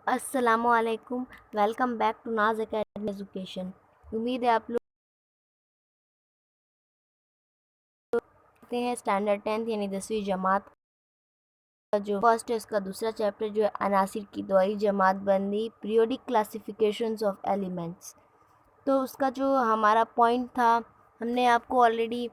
अस्सलामुअलैकुम। Welcome back to नाज academy education. उम्मीद है आप लोग देखते हैं स्टैंडर्ड 10th यानी 10वीं जमात का जो फर्स्ट है उसका दूसरा चैप्टर जो है अनासिर की द्वारी जमात बंदी पीरियोडिक क्लासिफिकेशंस ऑफ एलिमेंट्स। तो उसका जो हमारा पॉइंट था हमने आपको ऑलरेडी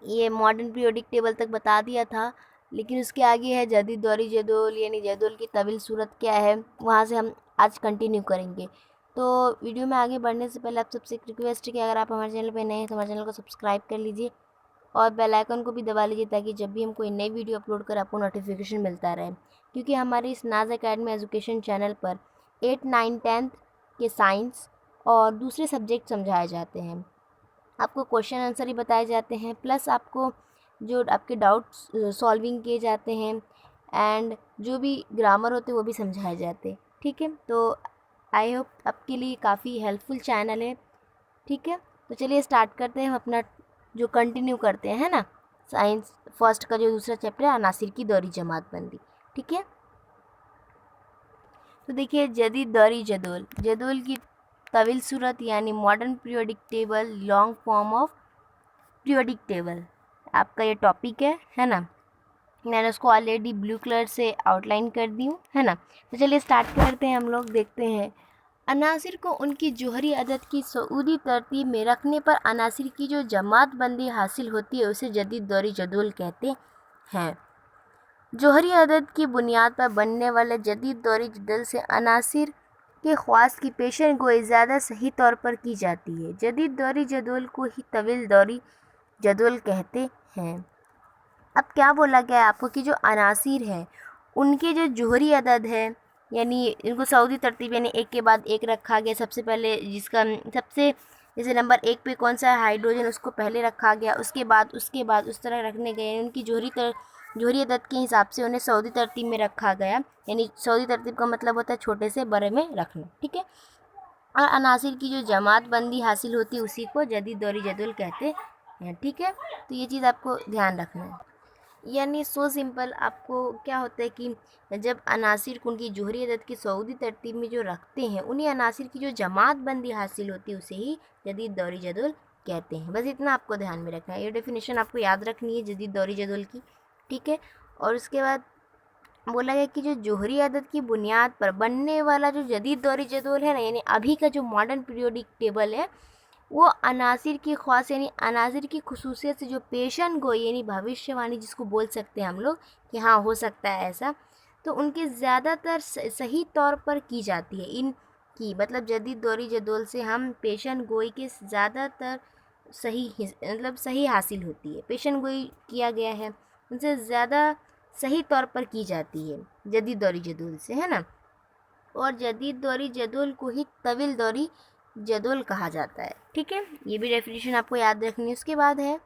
ये मॉडर्न पीरियोडिक टेबल तक बता दिया था, लेकिन उसके आगे है जदीद दौरी जदोल यानी जदोल की तवील सूरत क्या है, वहाँ से हम आज कंटिन्यू करेंगे। तो वीडियो में आगे बढ़ने से पहले आप सबसे एक रिक्वेस्ट है कि अगर आप हमारे चैनल पर नए हैं तो हमारे चैनल को सब्सक्राइब कर लीजिए और बेल आइकन को भी दबा लीजिए ताकि जब भी हम कोई नई वीडियो अपलोड करें आपको नोटिफिकेशन मिलता रहे। क्योंकि हमारे इस नाज एकेडमी एजुकेशन चैनल पर 8, 9, 10th के साइंस और दूसरे सब्जेक्ट समझाए जाते हैं, आपको क्वेश्चन आंसर ही बताए जाते हैं, प्लस आपको जो आपके डाउट्स सॉल्विंग किए जाते हैं एंड जो भी ग्रामर होते हैं वो भी समझाए जाते हैं। ठीक है, तो आई होप आपके लिए काफ़ी हेल्पफुल चैनल है। ठीक है, तो चलिए स्टार्ट करते हैं, हम अपना जो कंटिन्यू करते हैं, है ना। साइंस फर्स्ट का जो दूसरा चैप्टर है अनासिर की दौरी जमात बंदी। ठीक है, तो देखिए जदीद दौरी जदोल जदोल की तवील सूरत यानी modern periodic table, long form of periodic table आपका ये टॉपिक है ना। मैंने उसको ऑलरेडी ब्लू कलर से आउटलाइन कर दी हूँ, है ना। तो चलिए स्टार्ट करते हैं, हम लोग देखते हैं। अनासिर को उनकी जोहरी अदद की सऊदी तरतीब में रखने पर अनासिर की जो जमात बंदी हासिल होती है उसे जदीद दौरी जदोल कहते हैं। जोहरी अदद की बुनियाद पर बनने वाले जदीद दौरी जदल से अनासिर के ख्वास की पेशन गोई ज़्यादा सही तौर पर की जाती है। जदीद दौरी जदोल को ही तवील दौरी जदोल कहते हैं। अब क्या बोला गया है आपको कि जो अनासिर है उनके जो जोहरी अदद है यानी इनको सऊदी तरतीब यानी एक के बाद एक रखा गया, सबसे पहले जिसका सबसे जैसे नंबर 1 पे कौन सा है हाइड्रोजन उसको पहले रखा गया, उसके बाद उस तरह रखने गए। उनकी जोहरी अदद के हिसाब से उन्हें सऊदी तरतीब में रखा गया, यानी सऊदी तरतीब का मतलब होता है छोटे से बड़े में रखना। ठीक है, और अनासिर की जो जमात बंदी हासिल होती है उसी को जदीद दौरी जदुल कहते हैं। ठीक है, तो ये चीज़ आपको ध्यान रखना है। यानी सो सिंपल, आपको क्या होता है कि जब अनासिर को उनकी जोहरी अदद की सऊदी तरतीब में जो रखते हैं उन्हीं अनासिर की जो जमात बंदी हासिल होती है उसे ही जदीद दौरी जदुल कहते हैं। बस इतना आपको ध्यान में रखना है, ये डेफिनेशन आपको याद रखनी है जदीद दौरी जदुल की। ठीक है, और उसके बाद बोला गया कि जो जोहरी अदद की बुनियाद पर बनने वाला जो जदीद दौरी जदुल है ना, यानी अभी का जो मॉडर्न पीरियोडिक टेबल है वो अनासिर की ख्वास यानी अनासिर की खुसूसियत से जो पेशन गोई यानी भविष्यवाणी जिसको बोल सकते हैं हम लोग कि हाँ हो सकता है ऐसा, तो उनके ज़्यादातर सही तौर पर की जाती है। इनकी मतलब जदीद दौरी जदोल से हम पेशन गोई के ज़्यादातर मतलब सही हासिल होती है, पेशन गोई किया गया है उनसे ज़्यादा सही तौर पर की जाती है जदीद दौरी जदोल से, है ना। और जदीद दौरी जदोल को ही तवील दौरी जदोल कहा जाता है। ठीक है, ये भी डेफिनेशन आपको याद रखनी है। उसके बाद है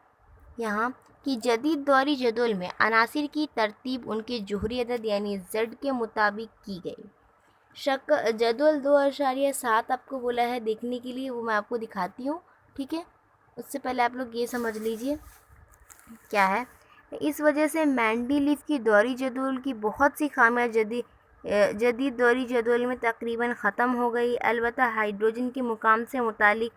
यहाँ कि जदीद दौरी जदोल में अनासिर की तरतीब उनके जोहरी अदद यानी जेड के मुताबिक की गई। जदोल 2.7 आपको बोला है देखने के लिए, वो मैं आपको दिखाती हूँ। ठीक है, उससे पहले आप लोग ये समझ लीजिए क्या है। इस वजह से मैंडीलीफ की दौरी जदोल की बहुत सी खामियां जदीद दौरी जदोल में तकरीबन ख़त्म हो गई। अलबत्ता हाइड्रोजन के मुकाम से मुतालिक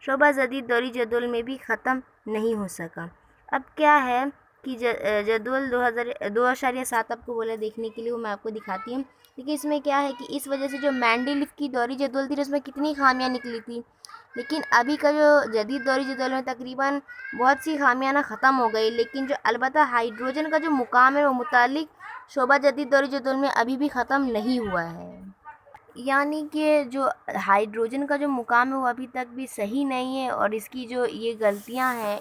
शोबा जदीद दौरी जदोल में भी ख़त्म नहीं हो सका। अब क्या है कि जदोल 2.7 आपको बोला देखने के लिए, वो मैं आपको दिखाती हूँ। देखिए इसमें क्या है कि इस वजह से जो मैंडीलीफ की दौरी जदोल थी उसमें कितनी खामियां निकली थी, लेकिन अभी का जो जदीद दौरी जदोल में तकरीबन बहुत सी खामियां ना ख़त्म हो गई, लेकिन जो अलबत्ता हाइड्रोजन का जो मुकाम है वो मुतालिक शोबा जदीद दौरी जदोल में अभी भी ख़त्म नहीं हुआ है। यानी कि जो हाइड्रोजन का जो मुकाम है वो अभी तक भी सही नहीं है, और इसकी जो ये गलतियां हैं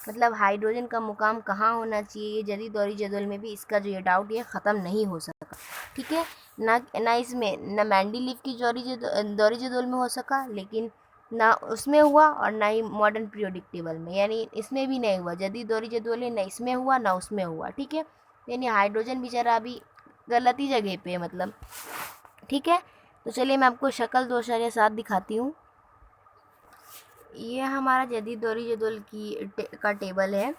मतलब हाइड्रोजन का मुकाम कहाँ होना चाहिए ये जदीद दौरी जदोल में भी इसका जो ये डाउट ये ख़त्म नहीं हो सका। ठीक है, ना इसमें न मैंडीलीफ की दौरी जदोल में हो सका, लेकिन ना उसमें हुआ और ना ही मॉडर्न पीरियोडिक टेबल में, यानी इसमें भी नहीं हुआ। जदीद दौरी जदोल है ना इसमें हुआ ना उसमें हुआ। ठीक है, यानी हाइड्रोजन बेचारा अभी गलत ही जगह पे है मतलब। ठीक है, तो चलिए मैं आपको शक्ल 2.7 दिखाती हूँ। ये हमारा जदीद दौरी जदोल का टेबल है।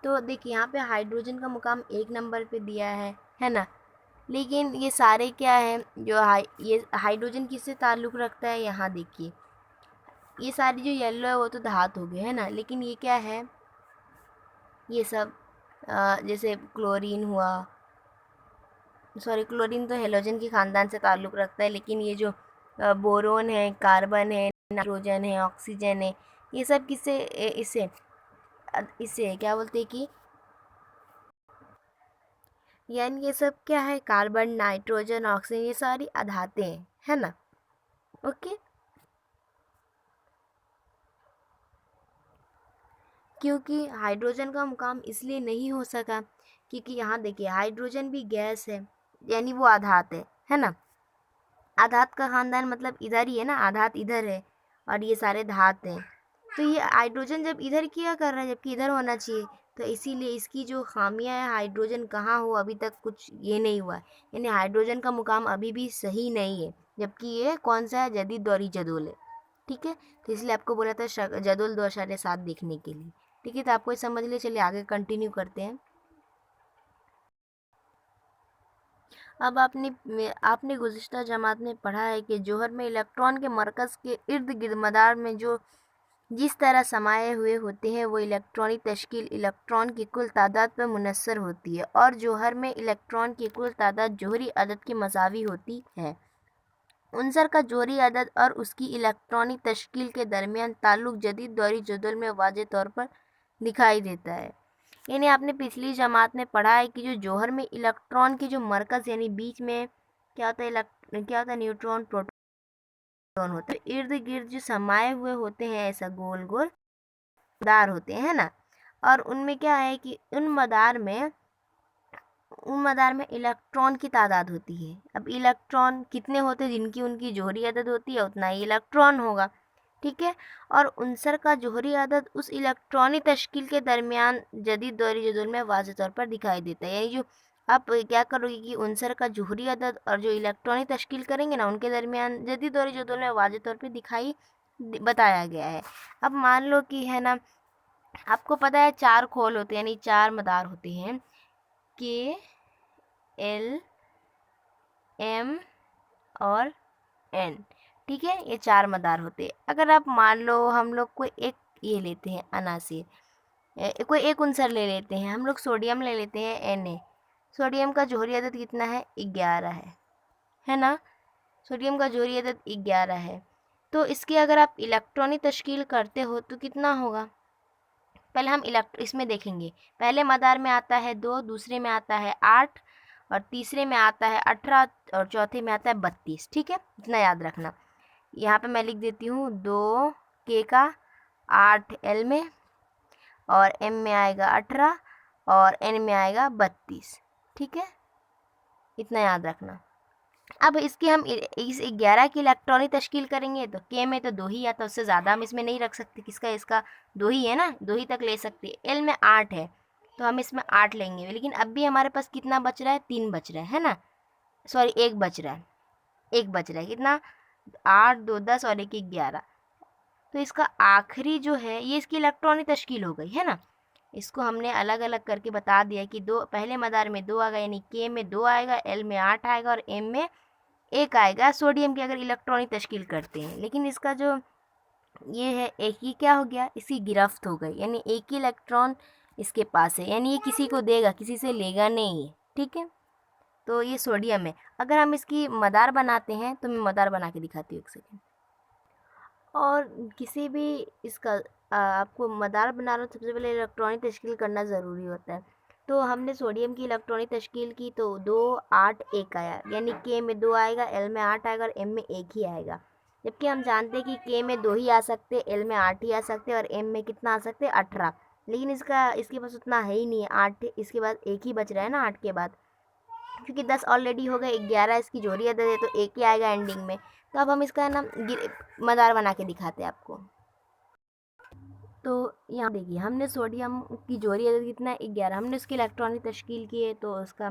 तो देखिए यहाँ पे हाइड्रोजन का मुकाम 1 नंबर पे दिया है ना। लेकिन ये सारे क्या हैं जो ये हाइड्रोजन किससे ताल्लुक़ रखता है, यहाँ देखिए ये सारी जो येलो है वो तो धातु हो गए है ना, लेकिन ये क्या है, ये सब जैसे क्लोरीन हुआ, सॉरी क्लोरीन तो हेलोजन के ख़ानदान से ताल्लुक़ रखता है, लेकिन ये जो बोरोन है, कार्बन है, नाइट्रोजन है, ऑक्सीजन है, ये सब किससे इससे इससे क्या बोलते हैं कि यानी ये सब क्या है, कार्बन, नाइट्रोजन, ऑक्सीजन, ये सारी अधाते हैं, है ना। ओके, क्योंकि हाइड्रोजन का मुकाम इसलिए नहीं हो सका क्योंकि यहाँ देखिए हाइड्रोजन भी गैस है, यानी वो आधात है ना। आधात का खानदान मतलब इधर ही है ना, आधात इधर है और ये सारे धात हैं। तो ये हाइड्रोजन जब इधर क्या कर रहा है जबकि इधर होना चाहिए, तो इसीलिए इसकी जो खामियां है, हाइड्रोजन कहाँ हो अभी तक कुछ ये नहीं हुआ है, यानी हाइड्रोजन का मुकाम अभी भी सही नहीं है, जबकि ये कौन सा है, जदीद दौरी जदोल है। ठीक है, तो इसलिए आपको बोला था जदोल 2.7 देखने के लिए। ठीक है, तो आपको ये समझ लिया, चलिए आगे कंटिन्यू करते हैं। अब आपने गुज़िश्ता जमात में पढ़ा है कि जौहर में इलेक्ट्रॉन के मरकज़ के इर्द गिर्द मदार में जो जिस तरह समाये हुए होते हैं वो इलेक्ट्रॉनिक तश्कील इलेक्ट्रॉन की कुल तादाद पर मुनसर होती है, और जौहर में इलेक्ट्रॉन की कुल तादाद जौहरी अदद के मसावी होती है। उनसर का जौहरी अदद और उसकी इलेक्ट्रॉनिक तश्कील के दरमियान ताल्लुक़ जदीद दौरी जदोल में वाज़ेह तौर पर दिखाई देता है। यानी आपने पिछली जमात में पढ़ा है कि जो जौहर में इलेक्ट्रॉन के जो मरकज़ यानी बीच में क्या होता है, क्या होता है, न्यूट्रॉन प्रोटॉन होता है, इर्द गिर्द जो समाये हुए होते हैं ऐसा गोल गोल मदार होते हैं ना, और उनमें क्या है कि उन मदार में इलेक्ट्रॉन की तादाद होती है। अब इलेक्ट्रॉन कितने होते हैं, जिनकी उनकी जौहरी अदद होती है उतना ही इलेक्ट्रॉन होगा। ठीक है, और उनसर का जौहरी अदद उस इलेक्ट्रॉनी तश्कील के दरमियान जदीद दौरी जदोल में वाज़ेह तौर पर दिखाई देता है। यानी जो आप क्या करोगे कि उनसर का जौहरी अदद और जो इलेक्ट्रॉनी तश्कील करेंगे ना, उनके दरमियान जदीद दौरी जदोल में वाज़ेह तौर पर बताया गया है। अब मान लो कि है ना, आपको पता है 4 खोल होते हैं, यानी 4 मदार होते हैं, के, एल, एम और एन। ठीक है, ये 4 मदार होते हैं। अगर आप मान लो हम लोग कोई एक ये लेते हैं अनासिर, कोई एक उनसर ले लेते हैं, हम लोग सोडियम ले लेते हैं Na। सोडियम का जौहरी अदद कितना है, 11 है ना। सोडियम का जौहरी अदद 11 है। तो इसकी अगर आप इलेक्ट्रॉनिक तश्कील करते हो तो कितना होगा, पहले हम इसमें देखेंगे। पहले मदार में आता है 2, दूसरे में आता है 8, और तीसरे में आता है 18, और चौथे में आता है 32। ठीक है, इतना याद रखना। यहाँ पे मैं लिख देती हूँ 2 के का, 8 एल में, और एम में आएगा 18, और एन में आएगा 32। ठीक है, इतना याद रखना। अब इसकी हम इस 11 की इलेक्ट्रॉनिक तश्कील करेंगे तो के में तो 2 ही आता है, उससे ज़्यादा हम इसमें नहीं रख सकते, किसका इसका 2 ही है ना, 2 ही तक ले सकते। एल में 8 है तो हम इसमें 8 लेंगे, लेकिन अब भी हमारे पास कितना बच रहा है, 3 बच रहा है ना, सॉरी 1 बच रहा है, 1 बच रहा है, कितना, 8, 2, 10 और 1, 11। तो इसका आखिरी जो है ये इसकी इलेक्ट्रॉनिक तश्कील हो गई है ना। इसको हमने अलग अलग करके बता दिया कि दो पहले मदार में 2 आएगा, यानी के में 2 आएगा, एल में 8 आएगा और एम में 1 आएगा, सोडियम की अगर इलेक्ट्रॉनिक तश्कील करते हैं। लेकिन इसका जो ये है एक ही क्या हो गया, इसकी गिरफ्त हो गई, यानी एक ही इलेक्ट्रॉन इसके पास है, यानी ये किसी को देगा, किसी से लेगा नहीं है। ठीक है, तो ये सोडियम है। अगर हम इसकी मदार बनाते हैं तो मैं मदार बना के दिखाती हूँ, एक सेकेंड। और किसी भी इसका आपको मदार बनाना तो सबसे पहले इलेक्ट्रॉनिक तश्कील करना ज़रूरी होता है। तो हमने सोडियम की इलेक्ट्रॉनिक तश्कील की तो 2, 8, 1 आया, यानी के में 2 आएगा, एल में 8 आएगा और एम में 1 ही आएगा। जबकि हम जानते हैं कि के में 2 ही आ सकते, एल में 8 ही आ सकते और एम में कितना आ सकते, 18। लेकिन इसके पास उतना है ही नहीं है, 8, इसके बाद 1 ही बच रहा है ना 8 के बाद, क्योंकि 10 ऑलरेडी हो गए, 11 इसकी जोड़ी अदद है तो 1 ही आएगा एंडिंग में। तो अब हम इसका ना मदार बना के दिखाते हैं आपको। तो यहाँ देखिए हमने सोडियम की जोड़ी अदद कितना है, 11, हमने उसकी इलेक्ट्रॉनिक तश्कील की है तो उसका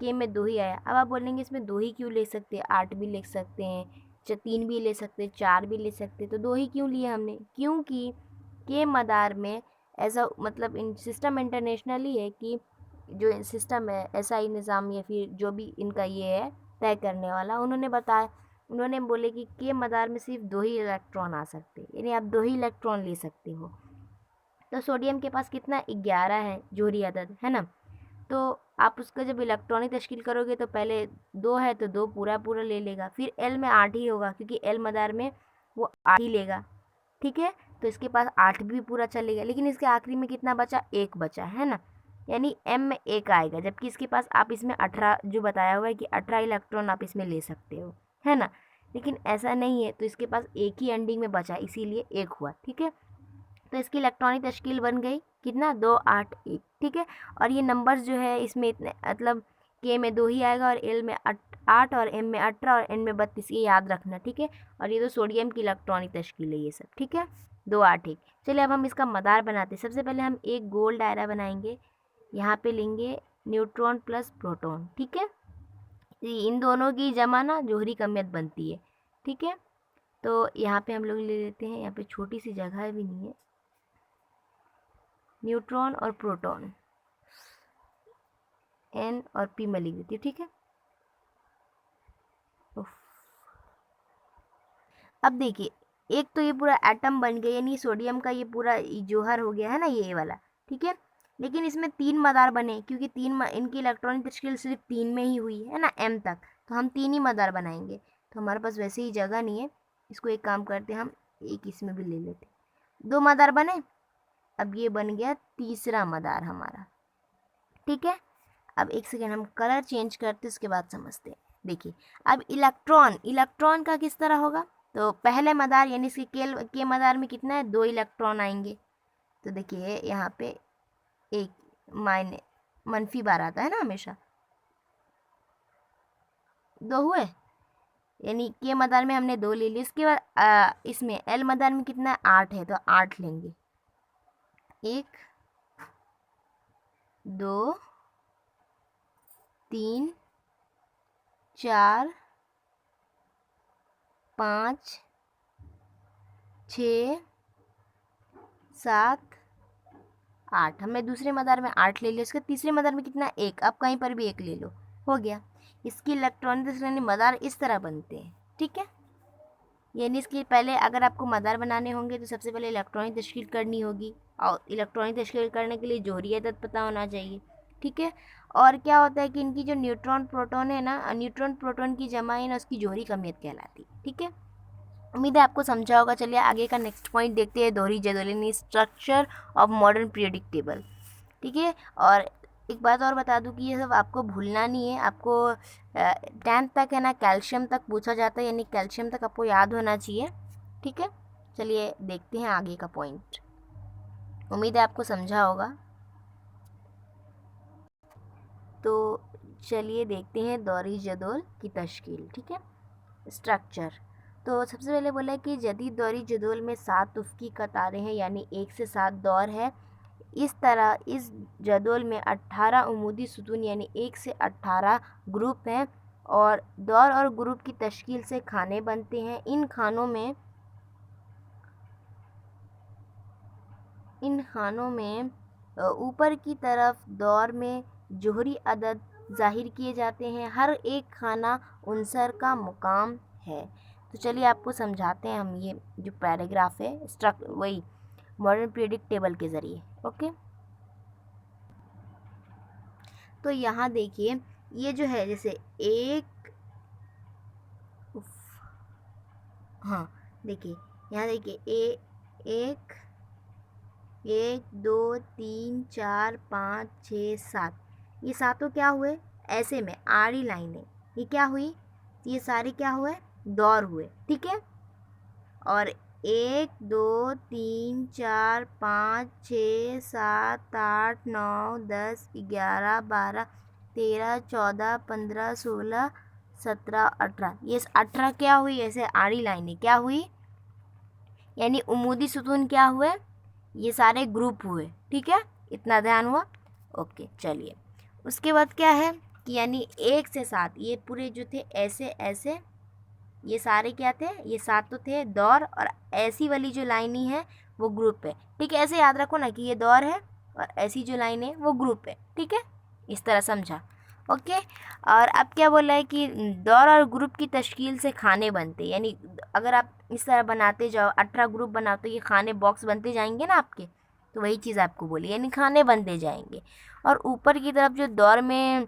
के में 2 ही आया। अब आप बोलेंगे इसमें 2 ही क्यों ले सकते हैं, 8 भी ले सकते हैं, 3 भी ले सकते हैं, 4 भी ले सकते हैं, तो 2 ही क्यों लिए हमने, क्योंकि के मदार में ऐसा मतलब इन सिस्टम इंटरनेशनली है कि जो सिस्टम है, एसआई निज़ाम या फिर जो भी इनका ये है तय करने वाला, उन्होंने बताया, उन्होंने बोले कि के मदार में सिर्फ 2 ही इलेक्ट्रॉन आ सकते, यानी आप 2 ही इलेक्ट्रॉन ले सकते हो। तो सोडियम के पास कितना 11 है जोहरी अदद, है ना। तो आप उसका जब इलेक्ट्रॉनिक तश्कील करोगे तो पहले 2 है तो 2 पूरा पूरा ले लेगा, फिर एल में 8 ही होगा क्योंकि एल मदार में वो 8 ही लेगा, ठीक है। तो इसके पास 8 भी पूरा चलेगा, लेकिन इसके आखिरी में कितना बचा, 1 बचा, है ना। यानी एम में 1 आएगा, जबकि इसके पास आप इसमें 18 जो बताया हुआ है कि 18 इलेक्ट्रॉन आप इसमें ले सकते हो, है ना। लेकिन ऐसा नहीं है, तो इसके पास एक ही एंडिंग में बचा, इसीलिए 1 हुआ, ठीक है। तो इसकी इलेक्ट्रॉनिक तश्कील बन गई कितना, 2 8 1, ठीक है। और ये नंबर्स जो है इसमें इतने, मतलब के में 2 ही आएगा और एल में 8 और एम में 18 और एन में 32, ये याद रखना, ठीक है। और ये तो सोडियम की इलेक्ट्रॉनिक तश्कील है ये सब, ठीक है। 2 8 1। चलिए अब हम इसका मदार बनाते हैं। सबसे पहले हम एक गोल दायरा बनाएंगे, यहाँ पे लेंगे न्यूट्रॉन प्लस प्रोटॉन, ठीक है। इन दोनों की जमा ना जोहरी कमियत बनती है, ठीक है। तो यहाँ पे हम लोग ले लेते हैं, यहाँ पे छोटी सी जगह भी नहीं है, न्यूट्रॉन और प्रोटॉन, एन और पी में लिख देती हूँ, ठीक है। अब देखिए, एक तो ये पूरा एटम बन गया, यानी सोडियम का ये पूरा जौहर हो गया है ना, ये वाला, ठीक है। लेकिन इसमें 3 मदार बने, क्योंकि इनकी इलेक्ट्रॉनिक तश्कील सिर्फ 3 में ही हुई है ना, एम तक, तो हम 3 ही मदार बनाएंगे। तो हमारे पास वैसे ही जगह नहीं है, इसको एक काम करते हैं, हम एक इसमें भी ले लेते, 2 मदार बने। अब ये बन गया तीसरा मदार हमारा, ठीक है। अब एक सेकेंड हम कलर चेंज करते, उसके बाद समझते हैं। देखिए, अब इलेक्ट्रॉन का किस तरह होगा, तो पहले मदार यानी इसके के मदार में कितना है, 2 इलेक्ट्रॉन आएंगे। तो देखिए यहाँ पे एक मनफी बार आता है ना हमेशा, 2 हुए, यानी के मदार में हमने 2 ले लिए। इसके बाद इसमें एल मदार में कितना है, 8 है, तो 8 लेंगे, 1 2 3 4 5 6 7 8, हमने दूसरे मदार में 8 ले लिया। इसके तीसरे मदार में कितना, 1, अब कहीं पर भी 1 ले लो, हो गया। इसकी इलेक्ट्रॉनिक मदार इस तरह बनते हैं, ठीक है। यानी इसके पहले अगर आपको मदार बनाने होंगे तो सबसे पहले इलेक्ट्रॉनिक तश्कील करनी होगी, और इलेक्ट्रॉनिक तश्कील करने के लिए जोहरी अदद पता होना चाहिए, ठीक है। और क्या होता है कि इनकी जो न्यूट्रॉन प्रोटॉन है ना, न्यूट्रॉन प्रोटॉन की जमा है ना, उसकी जोहरी कमियत कहलाती है, ठीक है। उम्मीद है आपको समझा होगा। चलिए आगे का नेक्स्ट पॉइंट देखते हैं, दोहरी जदवल यानी structure of modern periodic table, ठीक है। और एक बात और बता दूं कि ये सब आपको भूलना नहीं है, आपको 10th तक है ना कैल्शियम तक पूछा जाता है, यानी कैल्शियम तक आपको याद होना चाहिए, ठीक है। चलिए देखते हैं आगे का पॉइंट, उम्मीद है आपको समझा होगा। तो चलिए देखते हैं दोहरी जदोल की तश्कील, ठीक है, स्ट्रक्चर। तो सबसे पहले बोला है कि जदीद दौरी जदोल में 7 उफ़क़ी कतारें हैं, यानी 1 से 7 दौर है। इस तरह इस जदोल में 18 उमूदी सुतून यानी 1 से 18 ग्रुप हैं, और दौर और ग्रुप की तश्कील से खाने बनते हैं। इन खानों में ऊपर की तरफ दौर में जोहरी अदद ज़ाहिर किए जाते हैं, हर एक खाना उनसर का मुकाम है। तो चलिए आपको समझाते हैं हम ये जो पैराग्राफ है वही मॉडर्न पीरियोडिक टेबल के ज़रिए, ओके। तो यहाँ देखिए, ये जो है जैसे हाँ देखिए, यहाँ देखिए 1 2 3 4 5 6 7, ये सातों क्या हुए, ऐसे में आड़ी लाइन है, ये क्या हुई, ये सारे क्या हुए, दौर हुए, ठीक है। और 1 2 3 4 5 6 7 8 9 10 11 12 13 14 15 16 17 18, ये 18 क्या हुई, ऐसे आड़ी लाइनें क्या हुई, यानी उमूदी सुतून क्या हुए, ये सारे ग्रुप हुए, ठीक है, इतना ध्यान हुआ, ओके। चलिए उसके बाद क्या है कि यानी 1 से 7 ये पूरे जो थे ऐसे ऐसे, ये सारे क्या थे, ये 7 तो थे दौर, और ऐसी वाली जो लाइनी है वो ग्रुप है, ठीक है। ऐसे याद रखो ना कि ये दौर है और ऐसी जो लाइन है वो ग्रुप है, ठीक है, इस तरह समझा? ओके। और अब क्या बोला है कि दौर और ग्रुप की तश्कील से खाने बनते, यानी अगर आप इस तरह बनाते जाओ 18 ग्रुप बनाओ तो ये खाने बॉक्स बनते जाएंगे ना आपके, तो वही चीज़ आपको बोली, यानी खाने बनते जाएंगे। और ऊपर की तरफ जो दौर में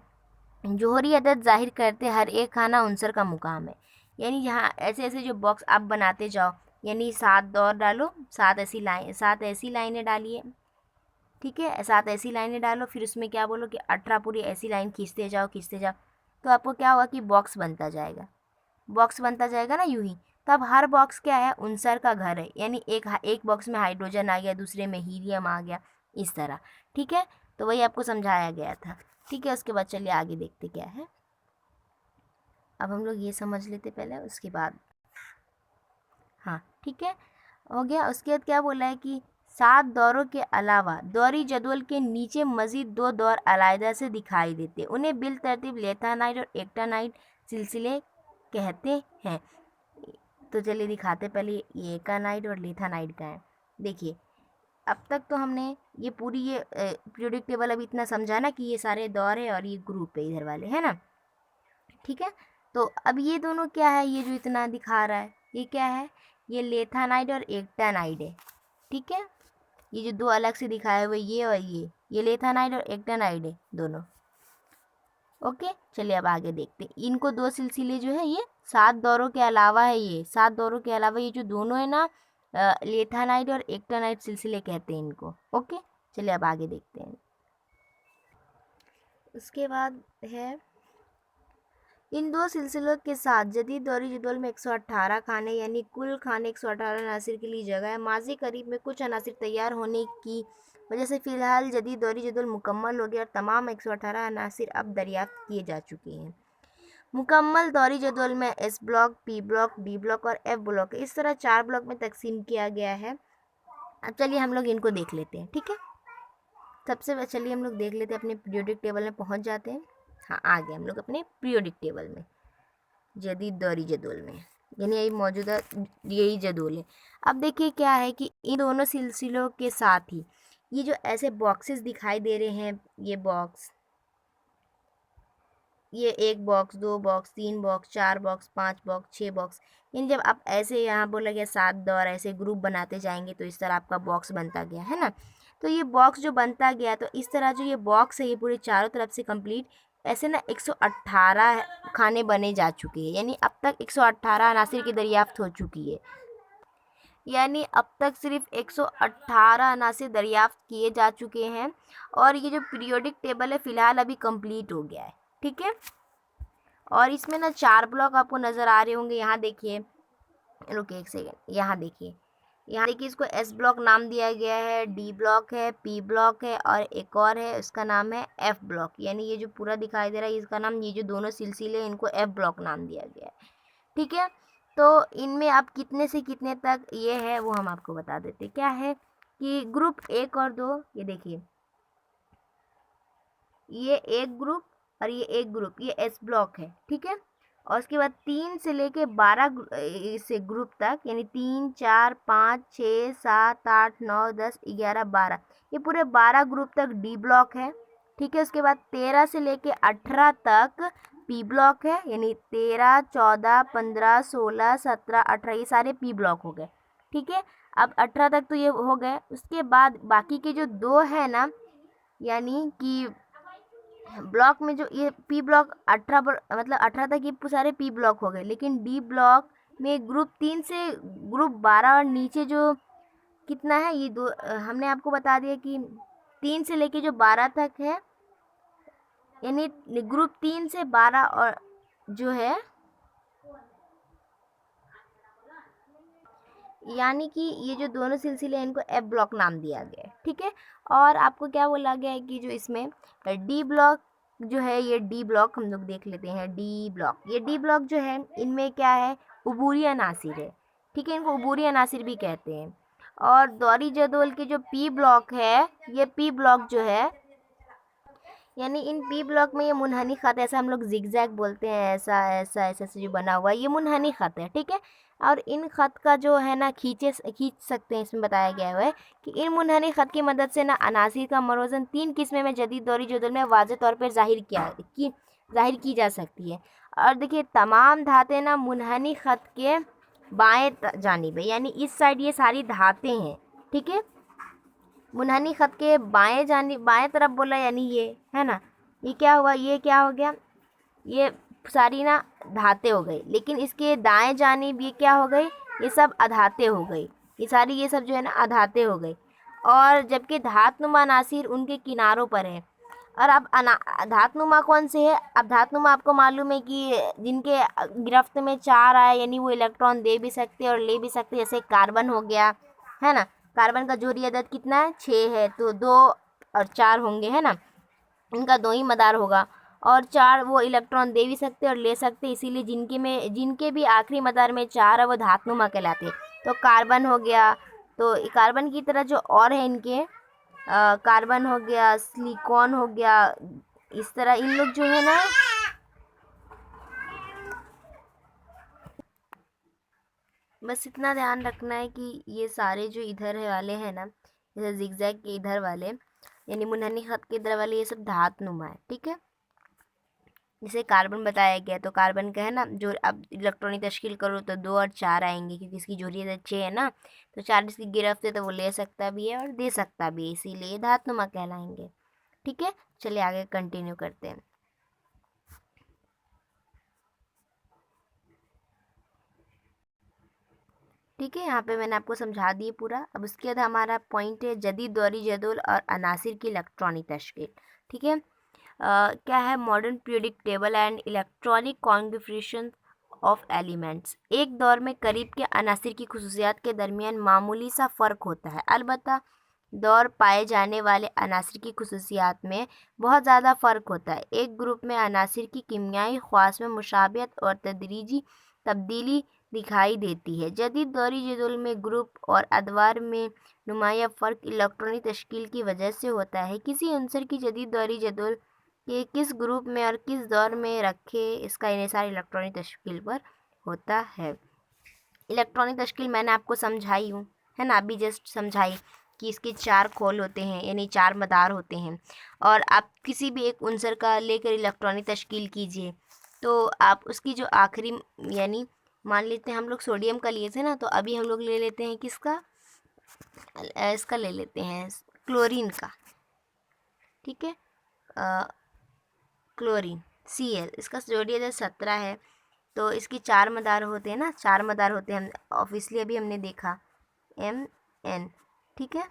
जोहरी अदद जाहिर करते हर एक खाना उनसर का मुकाम है, यानी यहाँ ऐसे ऐसे जो बॉक्स आप बनाते जाओ, यानी 7 दौर डालो, 7 ऐसी लाइनें डालिए, ठीक है, 7 ऐसी लाइनें डालो, फिर उसमें क्या बोलो कि 18 पूरी ऐसी लाइन खींचते जाओ खींचते जाओ, तो आपको क्या होगा कि बॉक्स बनता जाएगा, बॉक्स बनता जाएगा ना यूं ही। तो अब हर बॉक्स क्या है, उनसर का घर है, यानी एक बॉक्स में हाइड्रोजन आ गया, दूसरे में हीलियम आ गया, इस तरह, ठीक है। तो वही आपको समझाया गया था, ठीक है। उसके बाद चलिए आगे देखते क्या है। अब हम लोग ये समझ लेते पहले, उसके बाद, हाँ ठीक है, हो गया। उसके बाद क्या बोला है कि 7 दौरों के अलावा दौरी जदवल के नीचे मज़ीद 2 दौर अलहदा से दिखाई देते, उन्हें बिल तरतीब लेथानाइड और एक्टानाइड सिलसिले कहते हैं। तो चलिए दिखाते पहले ये एकानाइड और लेथानाइड का है। देखिए अब तक तो हमने ये पूरी ये पीरियोडिक टेबल अभी इतना समझा ना कि ये सारे दौर है और ये ग्रुप है इधर वाले, है ना, ठीक है। तो अब ये दोनों क्या है, ये जो इतना दिखा रहा है ये क्या है, ये लेथानाइड और एक्टानाइड है, ठीक है। ये जो दो अलग से दिखाए हुए ये और ये लेथानाइड और एक्टानाइड है दोनों, ओके। चलिए अब आगे देखते हैं। इनको 2 सिलसिले जो है ये 7 दौरों के अलावा है, ये 7 दौरों के अलावा ये जो दोनों है ना लेथानाइड और एक्टानाइड सिलसिले कहते हैं इनको, ओके। चलिए अब आगे देखते हैं। उसके बाद है इन 2 सिलसिलों के साथ जदीद दौरी जदवल में 118 खाने, यानी कुल खाने 118 अनासिर के लिए जगह है। माजी करीब में कुछ अनासिर तैयार होने की वजह से फ़िलहाल जदीद दौरी जदवल मुकम्मल हो गया और तमाम 118 अनासिर अब दरियाफ्त किए जा चुके हैं। मुकम्मल दौरी जदवल में S block, P block, D block और एफ ब्लॉक इस तरह 4 ब्लॉक में तकसीम किया गया है। अब चलिए हम लोग इनको देख लेते हैं, ठीक है। सबसे पहले चलिए हम लोग देख लेते हैं, अपने पीरियोडिक टेबल में पहुंच जाते हैं। हाँ आ गए हम लोग अपने पीरियोडिक टेबल में, जदीद दौरी जदवल में, यानी यही मौजूदा यही जदवल है। अब देखिए क्या है कि इन दोनों सिलसिलों के साथ ही ये जो ऐसे बॉक्सेस दिखाई दे रहे हैं, ये बॉक्स, ये 1 box, 2 box, 3 box, 4 box, 5 box, 6 box, यानी जब आप ऐसे यहाँ बोला गया 7 दौर ऐसे ग्रुप बनाते जाएंगे तो इस तरह आपका बॉक्स बनता गया, है ना। तो ये बॉक्स जो बनता गया तो इस तरह जो ये बॉक्स है ये पूरे चारों तरफ से कंप्लीट ऐसे ना 118 खाने बने जा चुके हैं, यानी अब तक 118 अनासिर की दरियाफ्त हो चुकी है, यानी अब तक सिर्फ 118 अनासिर दरियाफ्त किए जा चुके हैं। और ये जो पीरियोडिक टेबल है फ़िलहाल अभी कंप्लीट हो गया है, ठीक है। और इसमें ना 4 ब्लॉक आपको नज़र आ रहे होंगे, यहाँ देखिए, रुकिए एक सेकेंड, यहाँ देखिए इसको एस ब्लॉक नाम दिया गया है, डी ब्लॉक है, पी ब्लॉक है और एक और है उसका नाम है एफ ब्लॉक, यानी ये जो पूरा दिखाई दे रहा है इसका नाम, ये जो दोनों सिलसिले इनको एफ ब्लॉक नाम दिया गया है, ठीक है। तो इनमें अब कितने से कितने तक ये है वो हम आपको बता देते। क्या है कि ग्रुप 1 और 2, ये देखिए ये एक ग्रुप और ये एक ग्रुप, ये एस ब्लॉक है, ठीक है। और उसके बाद 3 से लेके 12 से ग्रुप तक, यानी 3, 4, 5, 6, 7, 8, 9, 10, 11, 12, ये पूरे 12 ग्रुप तक डी ब्लॉक है, ठीक है। उसके बाद 13 से लेके 18 तक पी ब्लॉक है, यानी 13, 14, 15, 16, 17, 18 ये सारे पी ब्लॉक हो गए, ठीक है। अब 18 तक तो ये हो गए। उसके बाद बाकी के जो 2 है ना, यानी कि ब्लॉक में जो ये पी ब्लॉक 18 मतलब 18 तक ये सारे पी ब्लॉक हो गए, लेकिन डी ब्लॉक में ग्रुप 3 से ग्रुप 12 और नीचे जो कितना है ये दो हमने आपको बता दिया कि 3 से लेके जो 12 तक है, यानी ग्रुप 3 से 12 और जो है, यानी कि ये जो दोनों सिलसिले हैं इनको एफ ब्लॉक नाम दिया गया है, ठीक है। और आपको क्या बोला गया है कि जो इसमें डी ब्लॉक जो है, ये डी ब्लॉक हम लोग देख लेते हैं। डी ब्लॉक, ये डी ब्लॉक जो है इनमें क्या है, उबूरी अनासिर है, ठीक है, इनको उबूरी अनासिर भी कहते हैं। और दौरी जदोल के जो पी ब्लॉक है, ये पी ब्लॉक जो है यानी इन पी ब्लॉक में ये मुनहनी ख़त, ऐसा हम लोग जिगजैग बोलते हैं, ऐसा ऐसा ऐसा ऐसा जो बना हुआ है ये मुनहनी ख़त है, ठीक है। और इन ख़त का जो है ना खींच सकते हैं, इसमें बताया गया हुआ है कि इन मुनहनी ख़त की मदद से ना अनासिर का मरोज़न 3 किस्में में जदीद दौरी जदुल में वाज़ेह तौर पर ज़ाहिर की जा सकती है। और देखिए तमाम धातें ना मुनहनी ख़त के बाएं जानिब है, यानी इस साइड ये सारी धातें हैं, ठीक है। मुनहनी ख़त के बाएं तरफ बोला, यानी ये है ना, ये क्या हुआ, ये क्या हो गया, ये सारी ना धातें हो गई। लेकिन इसके दाएं जानिब ये क्या हो गई, ये सब अधातें हो गई, ये सब जो है ना अधातें हो गई। और जबकि धातनुमा अनासिर उनके किनारों पर है। और अब धातनुमा कौन से है, अब धातनुमा आपको मालूम है कि जिनके गिरफ्त में 4 आए, यानी वो इलेक्ट्रॉन दे भी सकते हैं और ले भी सकते हैं, जैसे कार्बन हो गया, है ना। कार्बन का जोड़ी अदद कितना है, 6 है, तो 2 और 4 होंगे, है ना, इनका 2 ही मदार होगा। और 4 वो इलेक्ट्रॉन दे भी सकते और ले सकते, इसीलिए जिनके भी आखिरी मदार में 4 है वो धातनुमा कहलाते हैं। तो कार्बन हो गया, तो कार्बन की तरह जो और है इनके कार्बन हो गया, सिलिकॉन हो गया, इस तरह इन लोग जो है ना बस इतना ध्यान रखना है कि ये सारे जो इधर है वाले हैं ना, जैसे जिगजैग के इधर वाले यानी मुनहनी ख़त के इधर वाले, ये सब धातनुमा है, ठीक है। जैसे कार्बन बताया गया, तो कार्बन का है ना जो अब इलेक्ट्रॉनिक तश्कील करो तो 2 और 4 आएंगे, क्योंकि इसकी जोड़ियाँ 6 है ना, तो 4 इसकी गिरफ्त है तो वो ले सकता भी है और दे सकता भी है, इसीलिए धातनुमा कहलाएंगे, ठीक है। चलिए आगे कंटिन्यू करते हैं। ठीक है, यहाँ पे मैंने आपको समझा दिए पूरा। अब उसके बाद हमारा पॉइंट है जदीद दौरी जदुल और अनासिर की इलेक्ट्रॉनिक तश्कील, ठीक है। क्या है, modern periodic table and electronic configuration of elements. एक दौर में करीब के अनासिर की खुसूसियात के दरमियान मामूली सा फ़र्क होता है, अलबत्ता दौर पाए जाने वाले अनासिर की खुसूसियात में बहुत ज़्यादा फ़र्क होता है। एक ग्रुप में अनासिर की कीमियाई ख़वास में मुशाबियत और तदरीजी तब्दीली दिखाई देती है। जदीद दौरी जदुल में ग्रुप और अदवार में नुमाया फ़र्क इलेक्ट्रॉनिक तश्कील की वजह से होता है। किसी अंसर की जदीद दौरी जदुल के किस ग्रुप में और किस दौर में रखे, इसका इन्हिसार इलेक्ट्रॉनिक तश्कील पर होता है। इलेक्ट्रॉनिक तश्कील मैंने आपको समझाई हूँ, है ना, अभी जस्ट समझाई कि इसके 4 खोल होते हैं, यानी 4 मदार होते हैं। और आप किसी भी एक उनसर का लेकर इलेक्ट्रॉनिक तश्कील कीजिए, तो आप उसकी जो आखिरी, यानी मान लेते हैं हम लोग सोडियम का लिए थे ना, तो अभी हम लोग ले लेते हैं किसका, इसका ले लेते हैं क्लोरीन का, ठीक है। क्लोरीन Cl, इसका जोड़ी अदद 17 है, तो इसकी 4 मदार होते हैं ना, 4 मदार होते हैं, ऑब्वियसली अभी हमने देखा Mn, ठीक है।